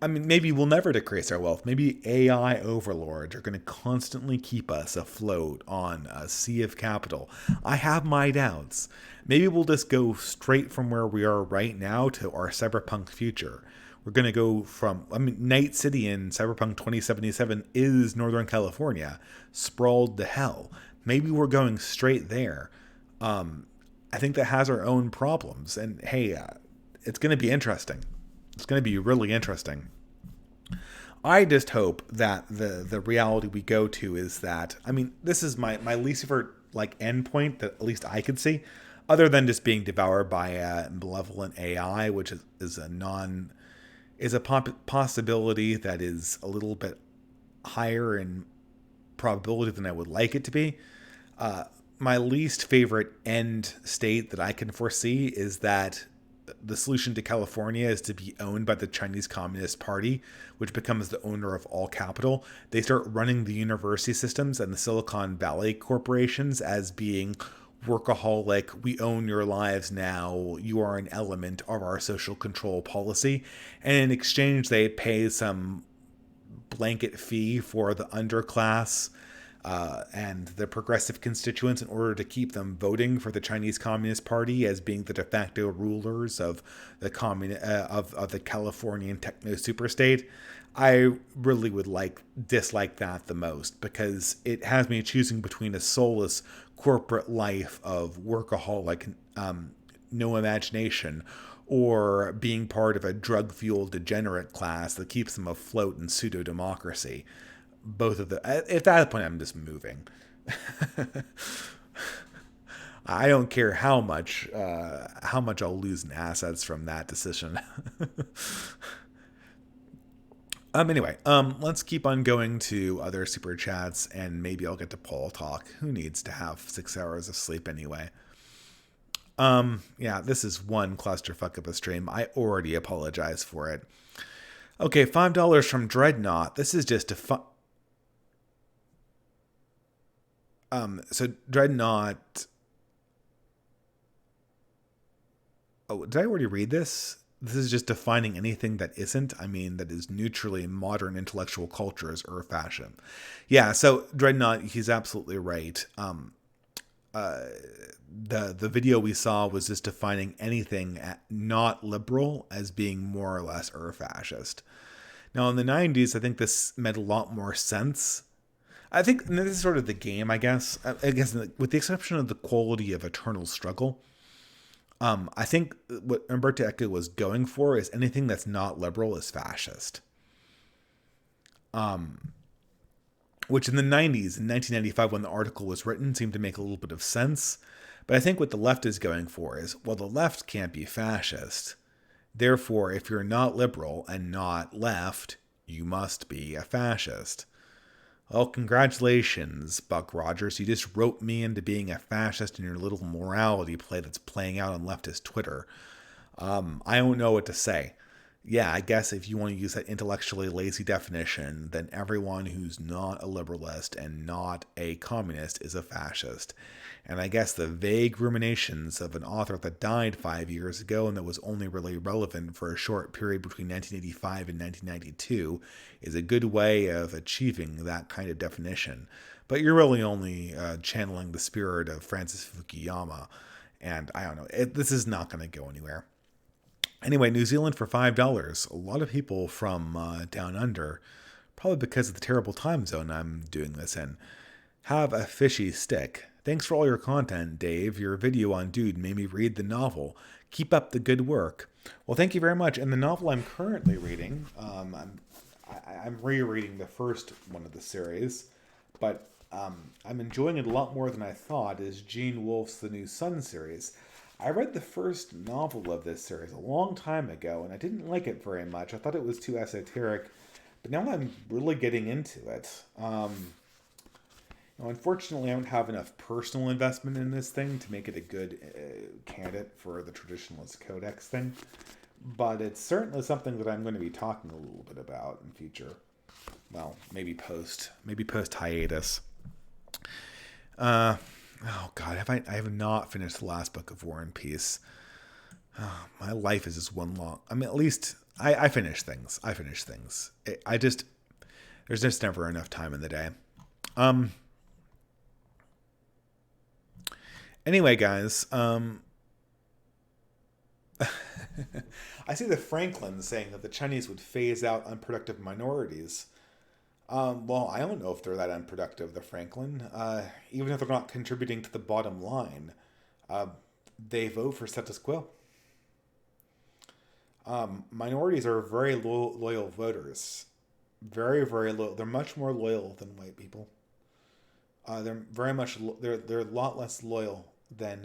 I mean, maybe we'll never decrease our wealth. Maybe AI overlords are going to constantly keep us afloat on a sea of capital. I have my doubts. Maybe we'll just go straight from where we are right now to our cyberpunk future. We're going to go from, Night City in Cyberpunk 2077 is Northern California, sprawled to hell. Maybe we're going straight there. I think that has our own problems. And hey, it's going to be interesting. It's going to be really interesting. I just hope that the reality we go to is that, this is my least favorite endpoint that at least I could see, other than just being devoured by a malevolent AI, which is a possibility that is a little bit higher in probability than I would like it to be. My least favorite end state that I can foresee is that the solution to California is to be owned by the Chinese Communist Party, which becomes the owner of all capital. They start running the university systems and the Silicon Valley corporations as being workaholic, we own your lives now, you are an element of our social control policy. And in exchange, they pay some blanket fee for the underclass and the progressive constituents in order to keep them voting for the Chinese Communist Party as being the de facto rulers of the of the Californian techno superstate. I really would dislike that the most, because it has me choosing between a soulless corporate life of workaholic, no imagination, or being part of a drug-fueled degenerate class that keeps them afloat in pseudo-democracy. Both of the, at that point, I'm just moving. I don't care how much I'll lose in assets from that decision. Anyway, let's keep on going to other super chats, and maybe I'll get to Paul talk. Who needs to have 6 hours of sleep anyway? Yeah, this is one clusterfuck of a stream. I already apologize for it. Okay, $5 from Dreadnought. This is just a so Dreadnought. Oh, did I already read this? This is just defining anything that isn't. That is neutrally modern intellectual cultures or fashion. Yeah, so Dreadnought, he's absolutely right. The video we saw was just defining anything not liberal as being more or less fascist. Now, in the 90s, I think this made a lot more sense. I think this is sort of the game, I guess. With the exception of the quality of Eternal Struggle, I think what Umberto Eco was going for is anything that's not liberal is fascist. Which in the 90s, in 1995, when the article was written, seemed to make a little bit of sense. But I think what the left is going for is, well, the left can't be fascist. Therefore, if you're not liberal and not left, you must be a fascist. Well, congratulations, Buck Rogers. You just roped me into being a fascist in your little morality play that's playing out on leftist Twitter. I don't know what to say. Yeah, I guess if you want to use that intellectually lazy definition, then everyone who's not a liberalist and not a communist is a fascist. And I guess the vague ruminations of an author that died 5 years ago and that was only really relevant for a short period between 1985 and 1992 is a good way of achieving that kind of definition. But you're really only channeling the spirit of Francis Fukuyama. And I don't know, this is not going to go anywhere. Anyway, New Zealand for $5. A lot of people from down under, probably because of the terrible time zone I'm doing this in, have a fishy stick. Thanks for all your content, Dave. Your video on Dude made me read the novel. Keep up the good work. Well, thank you very much. And the novel I'm currently reading, I'm rereading the first one of the series, but I'm enjoying it a lot more than I thought, is Gene Wolfe's The New Sun series. I read the first novel of this series a long time ago, and I didn't like it very much. I thought it was too esoteric, but now I'm really getting into it. Unfortunately, I don't have enough personal investment in this thing to make it a good candidate for the Traditionalist Codex thing, but it's certainly something that I'm going to be talking a little bit about in future. Well, maybe post hiatus. Oh God, I have not finished the last book of War and Peace. Oh, my life is just one long. I mean, at least I finish things. There's just never enough time in the day. Anyway, guys, I see the Franklin saying that the Chinese would phase out unproductive minorities. Well, I don't know if they're that unproductive, the Franklin. Even if they're not contributing to the bottom line, they vote for status quo. Minorities are very loyal voters. Very, very loyal. They're much more loyal than white people. They're a lot less loyal than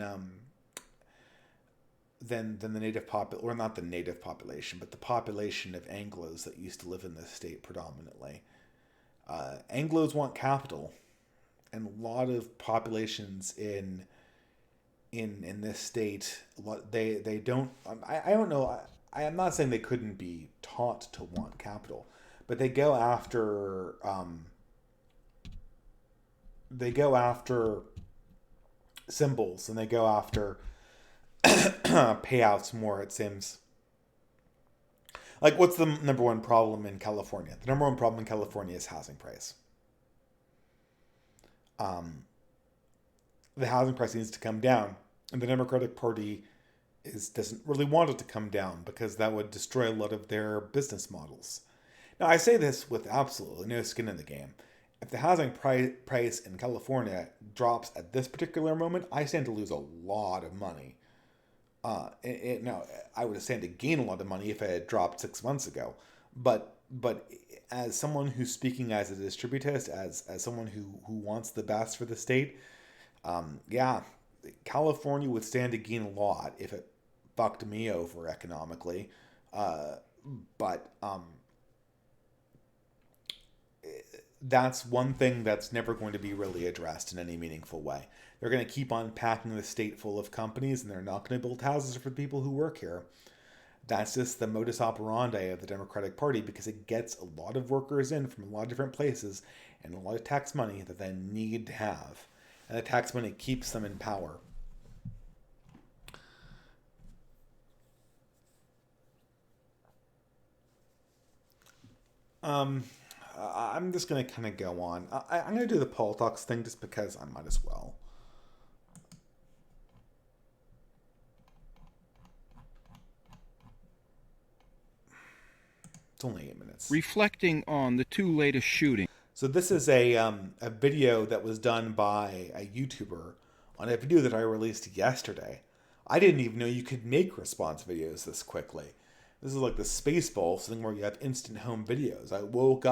the native or not the native population, but the population of Anglos that used to live in this state predominantly. Anglos want capital, and a lot of populations in this state, they don't. I don't know. I am not saying they couldn't be taught to want capital, but they go after symbols, and they go after payouts more, it seems. Like, what's the number one problem in California? The number one problem in California is housing price. The housing price needs to come down, and the Democratic Party doesn't really want it to come down because that would destroy a lot of their business models. Now, I say this with absolutely no skin in the game. If the housing price in California drops at this particular moment, I stand to lose a lot of money. Now, I would stand to gain a lot of money if it had dropped 6 months ago. But as someone who's speaking as a distributist, as someone who wants the best for the state, California would stand to gain a lot if it fucked me over economically. But that's one thing that's never going to be really addressed in any meaningful way. They're going to keep on packing the state full of companies, and they're not going to build houses for the people who work here. That's just the modus operandi of the Democratic Party, because it gets a lot of workers in from a lot of different places and a lot of tax money that they need to have. And the tax money keeps them in power. I'm just going to kind of go on. I'm going to do the politics thing just because I might as well. It's only 8 minutes. Reflecting on the two latest shootings. So this is a video that was done by a YouTuber on a video that I released yesterday. I didn't even know you could make response videos this quickly. This is like the Spaceball thing where you have instant home videos. I woke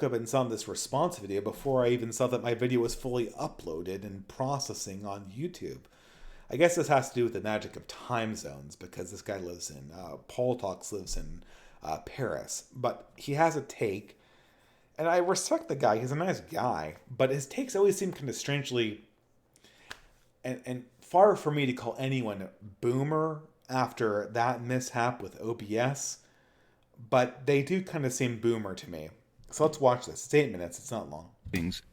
up and saw this response video before I even saw that my video was fully uploaded and processing on YouTube. I guess this has to do with the magic of time zones, because this guy lives in, Paul Talks lives in Paris. But he has a take, and I respect the guy. He's a nice guy, but his takes always seem kind of strangely, and far from me to call anyone boomer after that mishap with OBS, but they do kind of seem boomer to me. So let's watch this. It's 8 minutes. It's not long.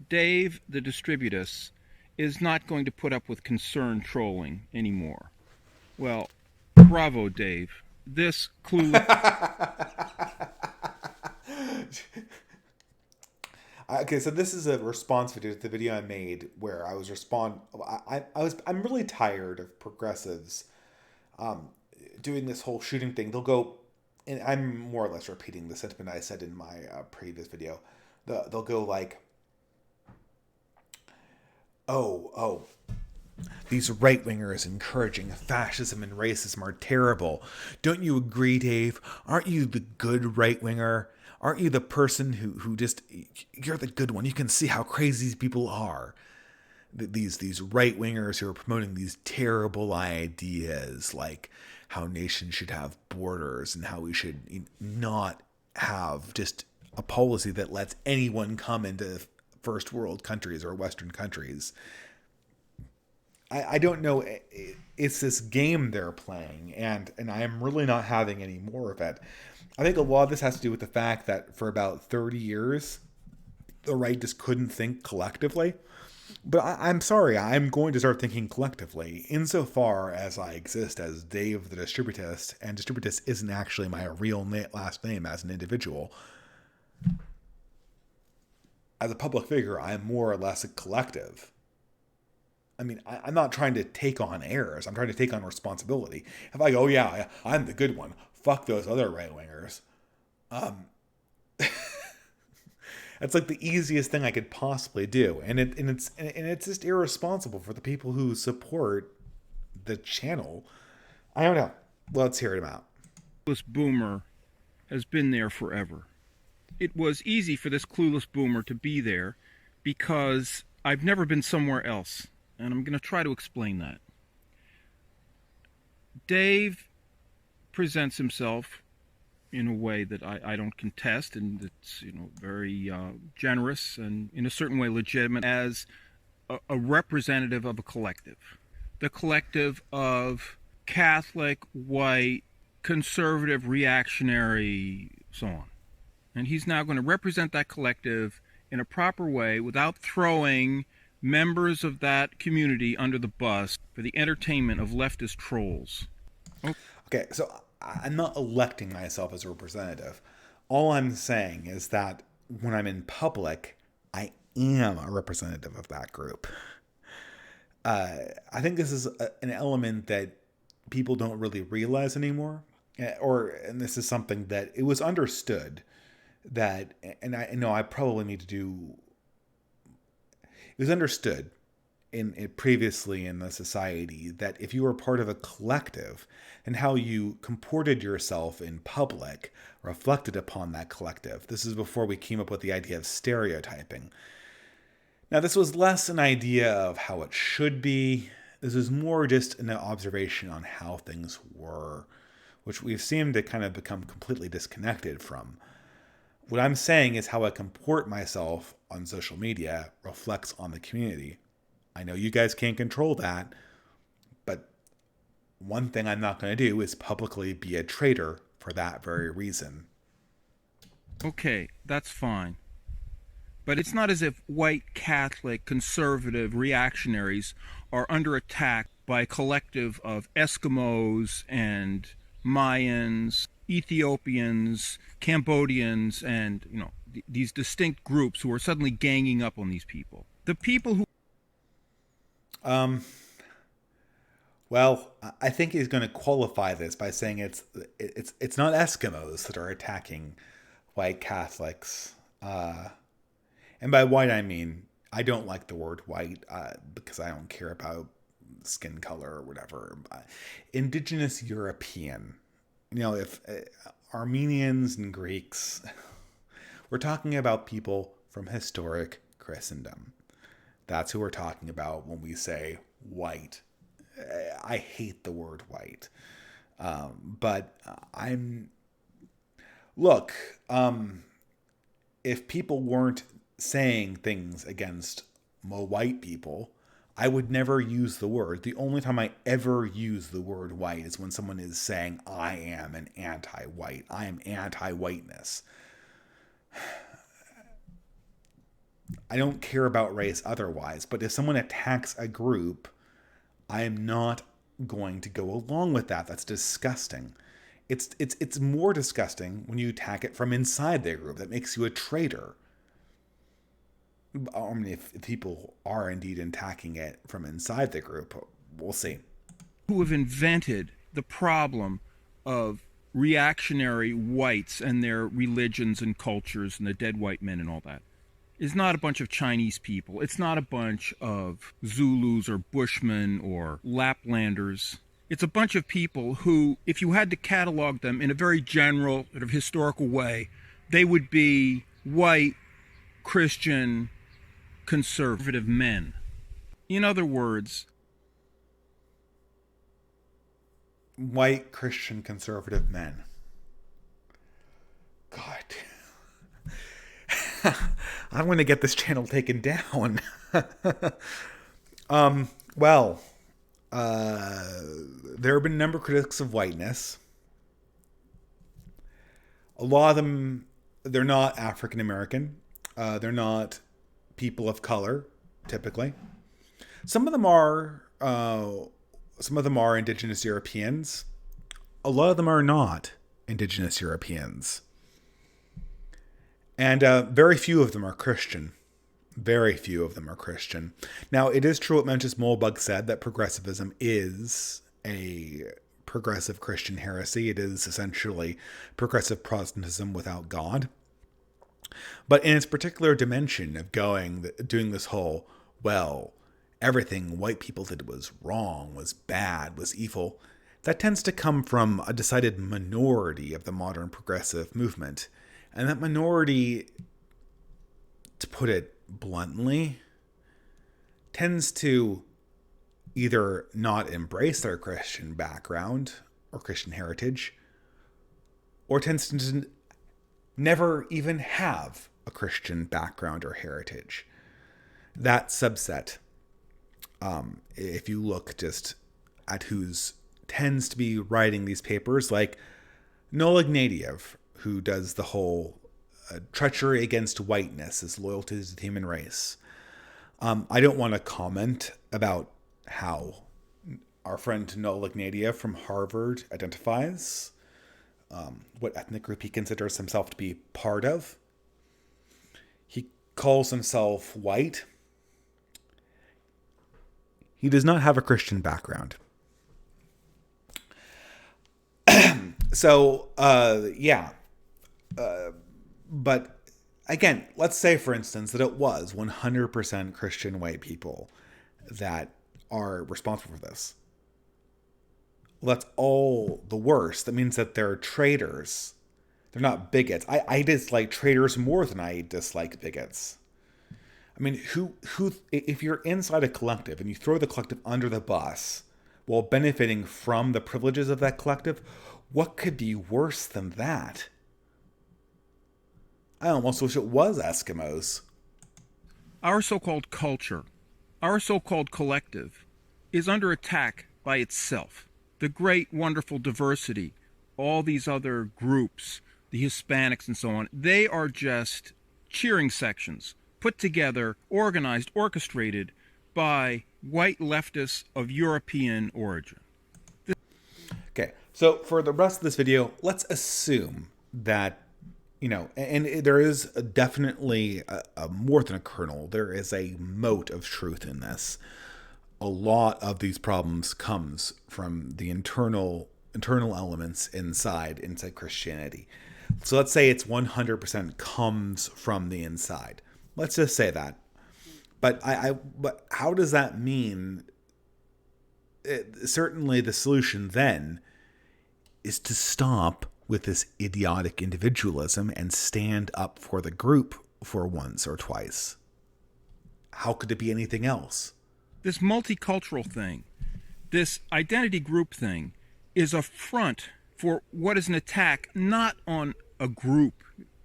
Dave, the distributus, is not going to put up with concerned trolling anymore. Well, bravo, Dave. This clueless... Okay, so this is a response video to the video I made where I was I'm really tired of progressives doing this whole shooting thing. They'll go, and I'm more or less repeating the sentiment I said in my previous video. They'll go like, oh, these right-wingers encouraging fascism and racism are terrible. Don't you agree, Dave? Aren't you the good right-winger? Aren't you the person who just, you're the good one. You can see how crazy these people are. These right-wingers who are promoting these terrible ideas like how nations should have borders and how we should not have just a policy that lets anyone come into first world countries or Western countries. I don't know. It's this game they're playing, and I am really not having any more of it. I think a lot of this has to do with the fact that for about 30 years, the right just couldn't think collectively. But I'm sorry, I'm going to start thinking collectively, insofar as I exist as Dave the Distributist, and Distributist isn't actually my real last name as an individual. As a public figure, I'm more or less a collective. I mean, I'm not trying to take on errors. I'm trying to take on responsibility. If I go, oh yeah, I'm the good one. Fuck those other right-wingers. It's like the easiest thing I could possibly do, and it's just irresponsible for the people who support the channel. I don't know. Let's hear it out. This boomer has been there forever. It was easy for this clueless boomer to be there because I've never been somewhere else. And I'm going to try to explain that. Dave presents himself in a way that I don't contest, and it's very generous and in a certain way legitimate, as a representative of a collective. The collective of Catholic, white, conservative, reactionary, so on. And he's now going to represent that collective in a proper way without throwing members of that community under the bus for the entertainment of leftist trolls. Okay, so I'm not electing myself as a representative. All I'm saying is that when I'm in public, I am a representative of that group. I think this is an element that people don't really realize anymore. And this is something that it was understood that, and I know I probably need to do. It was understood previously in the society that if you were part of a collective, and how you comported yourself in public reflected upon that collective. This is before we came up with the idea of stereotyping. Now, this was less an idea of how it should be. This is more just an observation on how things were, which we've seemed to kind of become completely disconnected from. What I'm saying is how I comport myself on social media reflects on the community. I know you guys can't control that, but one thing I'm not going to do is publicly be a traitor for that very reason. Okay, that's fine. But it's not as if white, Catholic, conservative reactionaries are under attack by a collective of Eskimos and Mayans, Ethiopians, Cambodians, and these distinct groups who are suddenly ganging up on these people. The people who Well, I think he's going to qualify this by saying it's not Eskimos that are attacking white Catholics. And by white, I mean, I don't like the word white because I don't care about skin color or whatever. Indigenous European. If Armenians and Greeks, we're talking about people from historic Christendom. That's who we're talking about when we say white. I hate the word white. But if people weren't saying things against white people, I would never use the word. The only time I ever use the word white is when someone is saying, I am an anti-white. I am anti-whiteness. I don't care about race otherwise, but if someone attacks a group, I am not going to go along with that. That's disgusting. It's more disgusting when you attack it from inside their group. That makes you a traitor. I mean, if people are indeed attacking it from inside the group, we'll see. Who have invented the problem of reactionary whites and their religions and cultures and the dead white men and all that. is not a bunch of Chinese people. It's not a bunch of Zulus or Bushmen or Laplanders. It's a bunch of people who, if you had to catalog them in a very general, sort of historical way, they would be white, Christian, conservative men. In other words, white, Christian, conservative men. God. I'm going to get this channel taken down. Well, there have been a number of critics of whiteness. A lot of them, they're not African American. They're not people of color, typically. Some of them are indigenous Europeans. A lot of them are not indigenous Europeans. And very few of them are Christian. Very few of them are Christian. Now, it is true what Mencius Mollbug said, that progressivism is a progressive Christian heresy. It is essentially progressive Protestantism without God. But in its particular dimension of doing this whole, well, everything white people did was wrong, was bad, was evil, that tends to come from a decided minority of the modern progressive movement. And that minority, to put it bluntly, tends to either not embrace their Christian background or Christian heritage, or tends to never even have a Christian background or heritage. That subset, if you look just at who's tends to be writing these papers, like Noel Ignatieff, who does the whole treachery against whiteness as loyalty to the human race. I don't want to comment about how our friend Noel Ignatieff from Harvard identifies, what ethnic group he considers himself to be part of. He calls himself white. He does not have a Christian background. So, yeah. But again, let's say, for instance, that it was 100% Christian white people that are responsible for this. Well, that's all the worse. That means that they're traitors. They're not bigots. I dislike traitors more than I dislike bigots. I mean, who, if you're inside a collective and you throw the collective under the bus while benefiting from the privileges of that collective, what could be worse than that? I almost wish it was Eskimos. our so-called culture, our so-called collective, is under attack by itself. The great, wonderful diversity, all these other groups, the Hispanics and so on, they are just cheering sections put together, organized, orchestrated by white leftists of European origin. Okay, so for the rest of this video, let's assume that, and there is definitely a more than a kernel. There is a mote of truth in this. A lot of these problems comes from the internal elements inside Christianity. So let's say it's 100% comes from the inside. Let's just say that. But but how does that mean? Certainly the solution then is to stop with this idiotic individualism and stand up for the group for once or twice. How could it be anything else? This multicultural thing, this identity group thing, is a front for what is an attack not on a group,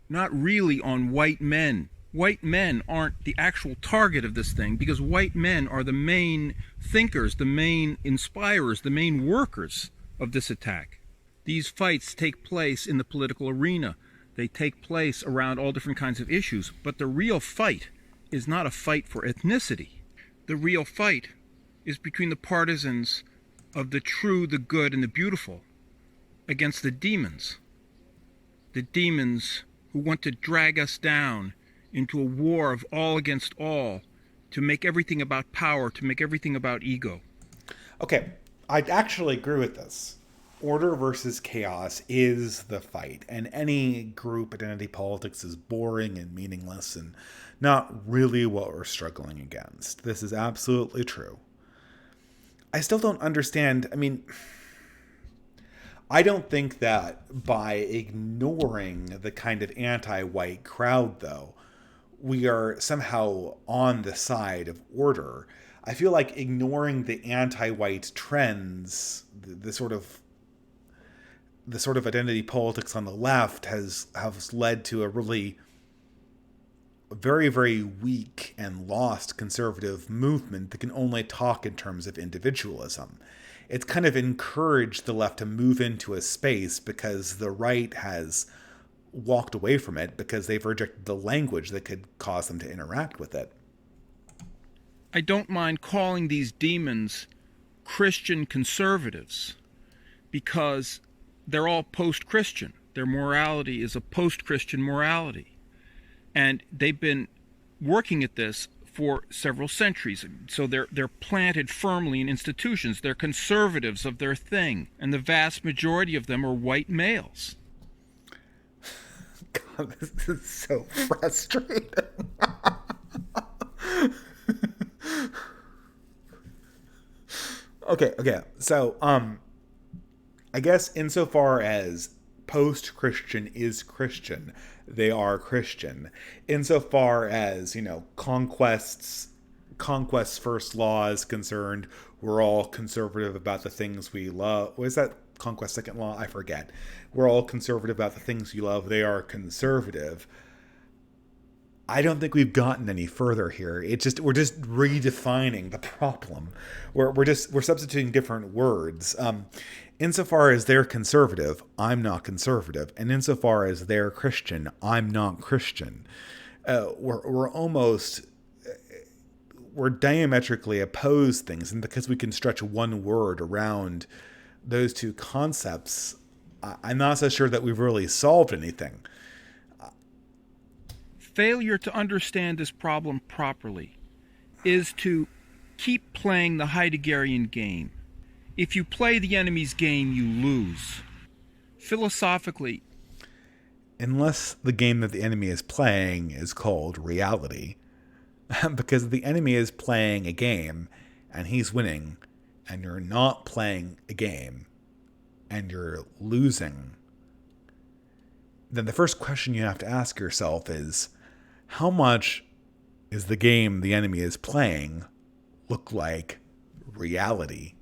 not really on white men. White men aren't the actual target of this thing because white men are the main thinkers, the main inspirers, the main workers of this attack. These fights take place in the political arena. They take place around all different kinds of issues. But the real fight is not a fight for ethnicity. The real fight is between the partisans of the true, the good, and the beautiful against the demons. The demons who want to drag us down into a war of all against all, to make everything about power, to make everything about ego. Okay, I'd actually agree with this. order versus chaos is the fight, and any group identity politics is boring and meaningless and not really what we're struggling against. This is absolutely true. I still don't understand. I mean, I don't think that by ignoring the kind of anti-white crowd, though, we are somehow on the side of order. I feel like ignoring the anti-white trends, the sort of identity politics on the left has led to a really very, very weak and lost conservative movement that can only talk in terms of individualism. It's kind of encouraged the left to move into a space because the right has walked away from it because they've rejected the language that could cause them to interact with it. I don't mind calling these demons Christian conservatives because they're all post-Christian. Their morality is a post-Christian morality. And they've been working at this for several centuries. So they're planted firmly in institutions. They're conservatives of their thing. And the vast majority of them are white males. God, this is so frustrating. Okay. So, I guess insofar as post-Christian is Christian, they are Christian. Insofar as, Conquest's first law is concerned, we're all conservative about the things we love. What is that? Conquest second law? I forget. We're all conservative about the things you love. They are conservative. I don't think we've gotten any further here. We're just redefining the problem. We're substituting different words. Insofar as they're conservative, I'm not conservative, and insofar as they're Christian, I'm not Christian. We're diametrically opposed things, and because we can stretch one word around those two concepts, I'm not so sure that we've really solved anything. Failure to understand this problem properly is to keep playing the Heideggerian game. If you play the enemy's game, you lose. Philosophically, unless the game that the enemy is playing is called reality, because the enemy is playing a game and he's winning, and you're not playing a game and you're losing, then the first question you have to ask yourself is, how much is the game the enemy is playing look like reality?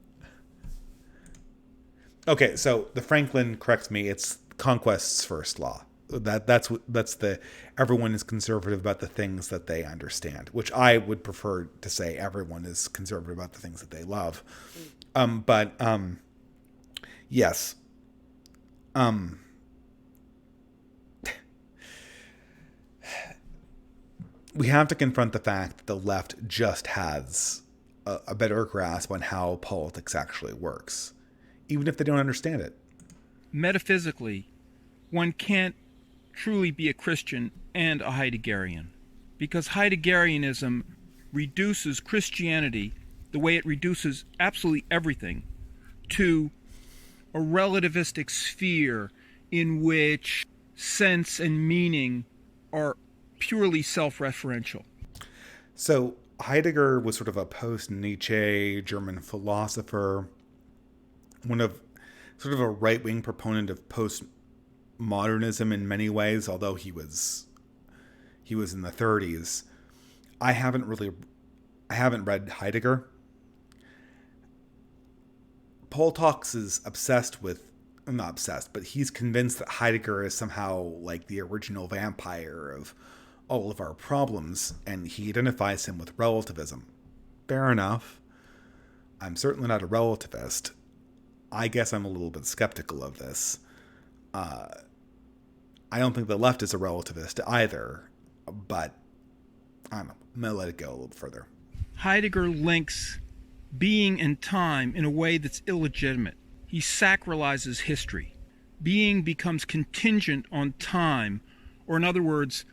Okay, so the Franklin corrects me. It's Conquest's first law. That's the everyone is conservative about the things that they understand, which I would prefer to say everyone is conservative about the things that they love. Yes. We have to confront the fact that the left just has a better grasp on how politics actually works, even if they don't understand it. Metaphysically, one can't truly be a Christian and a Heideggerian, because Heideggerianism reduces Christianity, the way it reduces absolutely everything, to a relativistic sphere in which sense and meaning are purely self-referential. So Heidegger was sort of a post-Nietzsche German philosopher, sort of a right-wing proponent of postmodernism in many ways, although he was in the 30s. I haven't read Heidegger. Paul Talks is not obsessed, but he's convinced that Heidegger is somehow like the original vampire of all of our problems, and he identifies him with relativism. Fair enough. I'm certainly not a relativist. I guess I'm a little bit skeptical of this. I don't think the left is a relativist either, but I don't know. I'm going to let it go a little further. Heidegger links being and time in a way that's illegitimate. He sacralizes history. Being becomes contingent on time, or in other words,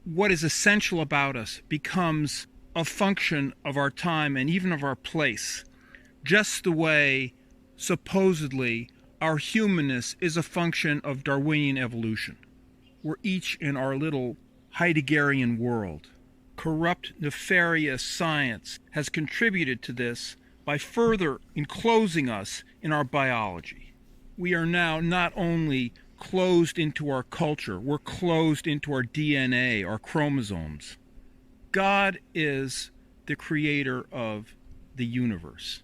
what is essential about us becomes a function of our time and even of our place, just the way, supposedly, our humanness is a function of Darwinian evolution. We're each in our little Heideggerian world. Corrupt, nefarious science has contributed to this by further enclosing us in our biology. We are now not only closed into our culture, we're closed into our DNA, our chromosomes. God is the creator of the universe.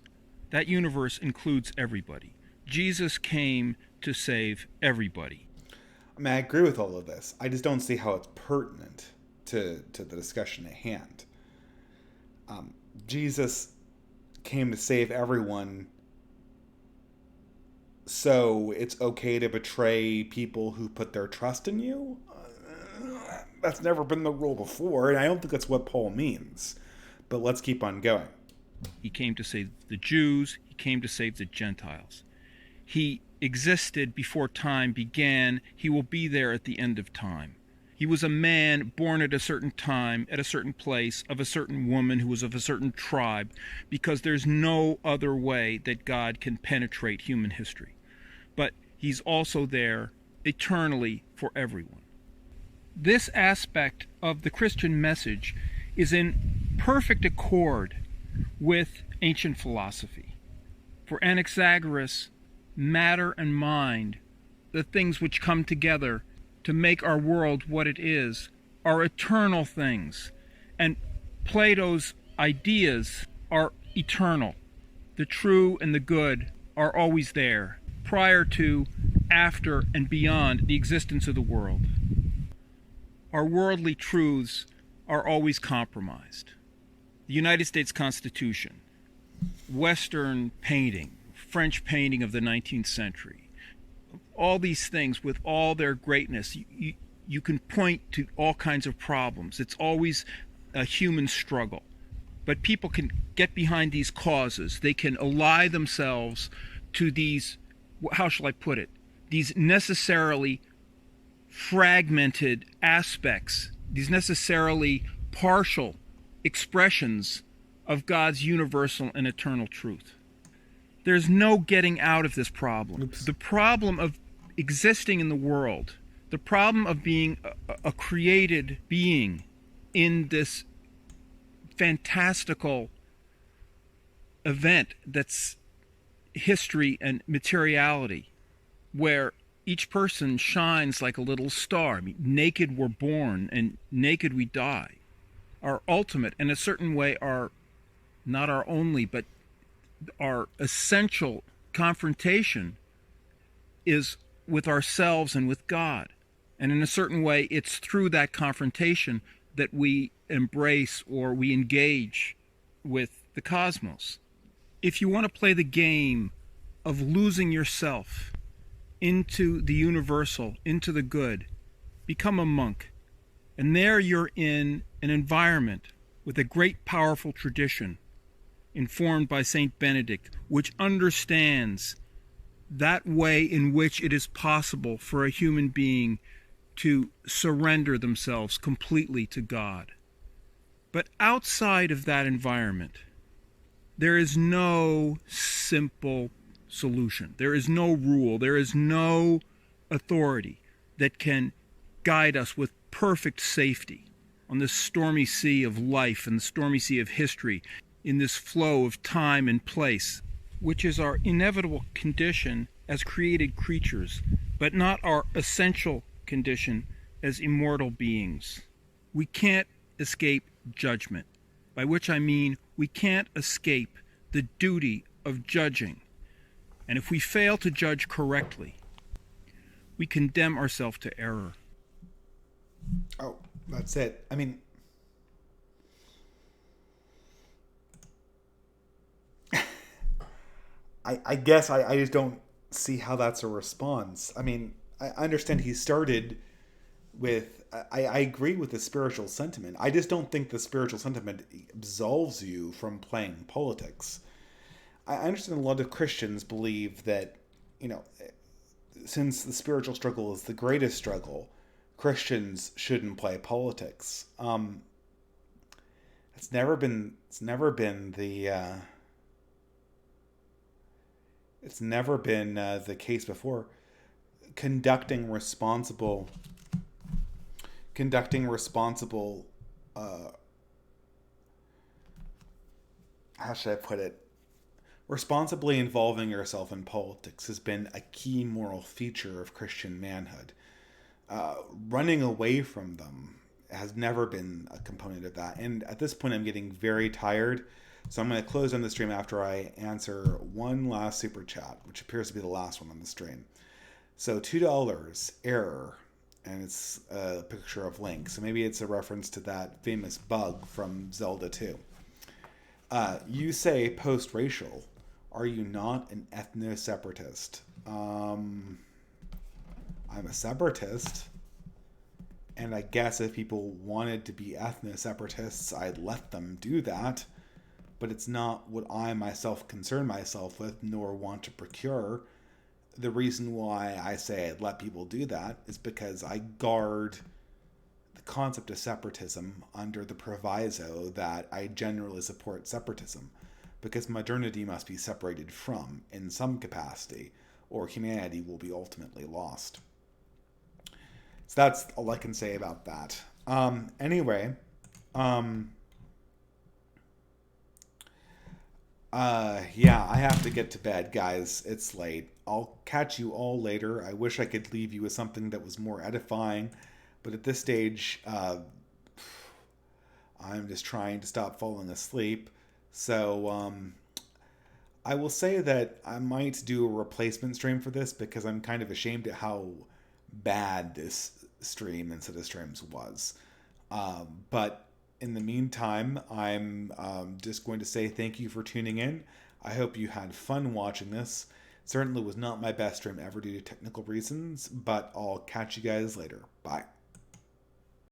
That universe includes everybody. Jesus came to save everybody. I mean, I agree with all of this. I just don't see how it's pertinent to the discussion at hand. Jesus came to save everyone, so it's okay to betray people who put their trust in you? That's never been the rule before, and I don't think that's what Paul means. But let's keep on going. He came to save the Jews. He came to save the Gentiles. He existed before time began. He will be there at the end of time. He was a man born at a certain time, at a certain place, of a certain woman who was of a certain tribe, because there's no other way that God can penetrate human history. But he's also there eternally for everyone. This aspect of the Christian message is in perfect accord with ancient philosophy. For Anaxagoras, matter and mind, the things which come together to make our world what it is, are eternal things. And Plato's ideas are eternal. The true and the good are always there, prior to, after, and beyond the existence of the world. Our worldly truths are always compromised. The United States Constitution, Western painting, French painting of the 19th century, all these things with all their greatness, you can point to all kinds of problems. It's always a human struggle. But people can get behind these causes. They can ally themselves to these, how shall I put it, these necessarily fragmented aspects, these necessarily partial expressions of God's universal and eternal truth. There's no getting out of this problem. Oops. The problem of existing in the world, the problem of being a created being in this fantastical event that's history and materiality, where each person shines like a little star. I mean, naked we're born and naked we die. Our ultimate, in a certain way, our not our only, but our essential confrontation is with ourselves and with God. And in a certain way, it's through that confrontation that we embrace or we engage with the cosmos. If you want to play the game of losing yourself into the universal, into the good, become a monk. And there you're in an environment with a great powerful tradition informed by Saint Benedict, which understands that way in which it is possible for a human being to surrender themselves completely to God. But outside of that environment, there is no simple solution. There is no rule. There is no authority that can guide us with perfect safety on this stormy sea of life and the stormy sea of history, in this flow of time and place, which is our inevitable condition as created creatures, but not our essential condition as immortal beings. We can't escape judgment, by which I mean we can't escape the duty of judging. And if we fail to judge correctly, we condemn ourselves to error. Oh, that's it. I mean, I guess I just don't see how that's a response. I mean, I understand he started with, I agree with the spiritual sentiment. I just don't think the spiritual sentiment absolves you from playing politics. I understand a lot of Christians believe that, you know, since the spiritual struggle is the greatest struggle, Christians shouldn't play politics. It's never been the It's never been the case before. Conducting responsible, how should I put it? Responsibly involving yourself in politics has been a key moral feature of Christian manhood. Running away from them has never been a component of that. And at this point, I'm getting very tired. So I'm going to close on the stream after I answer one last super chat, which appears to be the last one on the stream. So $2, error, and it's a picture of Link. So maybe it's a reference to that famous bug from Zelda 2. You say post-racial. Are you not an ethno-separatist? I'm a separatist. And I guess if people wanted to be ethno-separatists, I'd let them do that. But it's not what I myself concern myself with, nor want to procure. The reason why I say I'd let people do that is because I guard the concept of separatism under the proviso that I generally support separatism, because modernity must be separated from in some capacity, or humanity will be ultimately lost. So that's all I can say about that. Anyway, yeah, I have to get to bed, guys. It's late. I'll catch you all later. I wish I could leave you with something that was more edifying, but at this stage, I'm just trying to stop falling asleep. So, I will say that I might do a replacement stream for this because I'm kind of ashamed at how bad this stream instead of streams was. But in the meantime, I'm just going to say thank you for tuning in. I hope you had fun watching this. It certainly was not my best stream ever due to technical reasons, but I'll catch you guys later. Bye.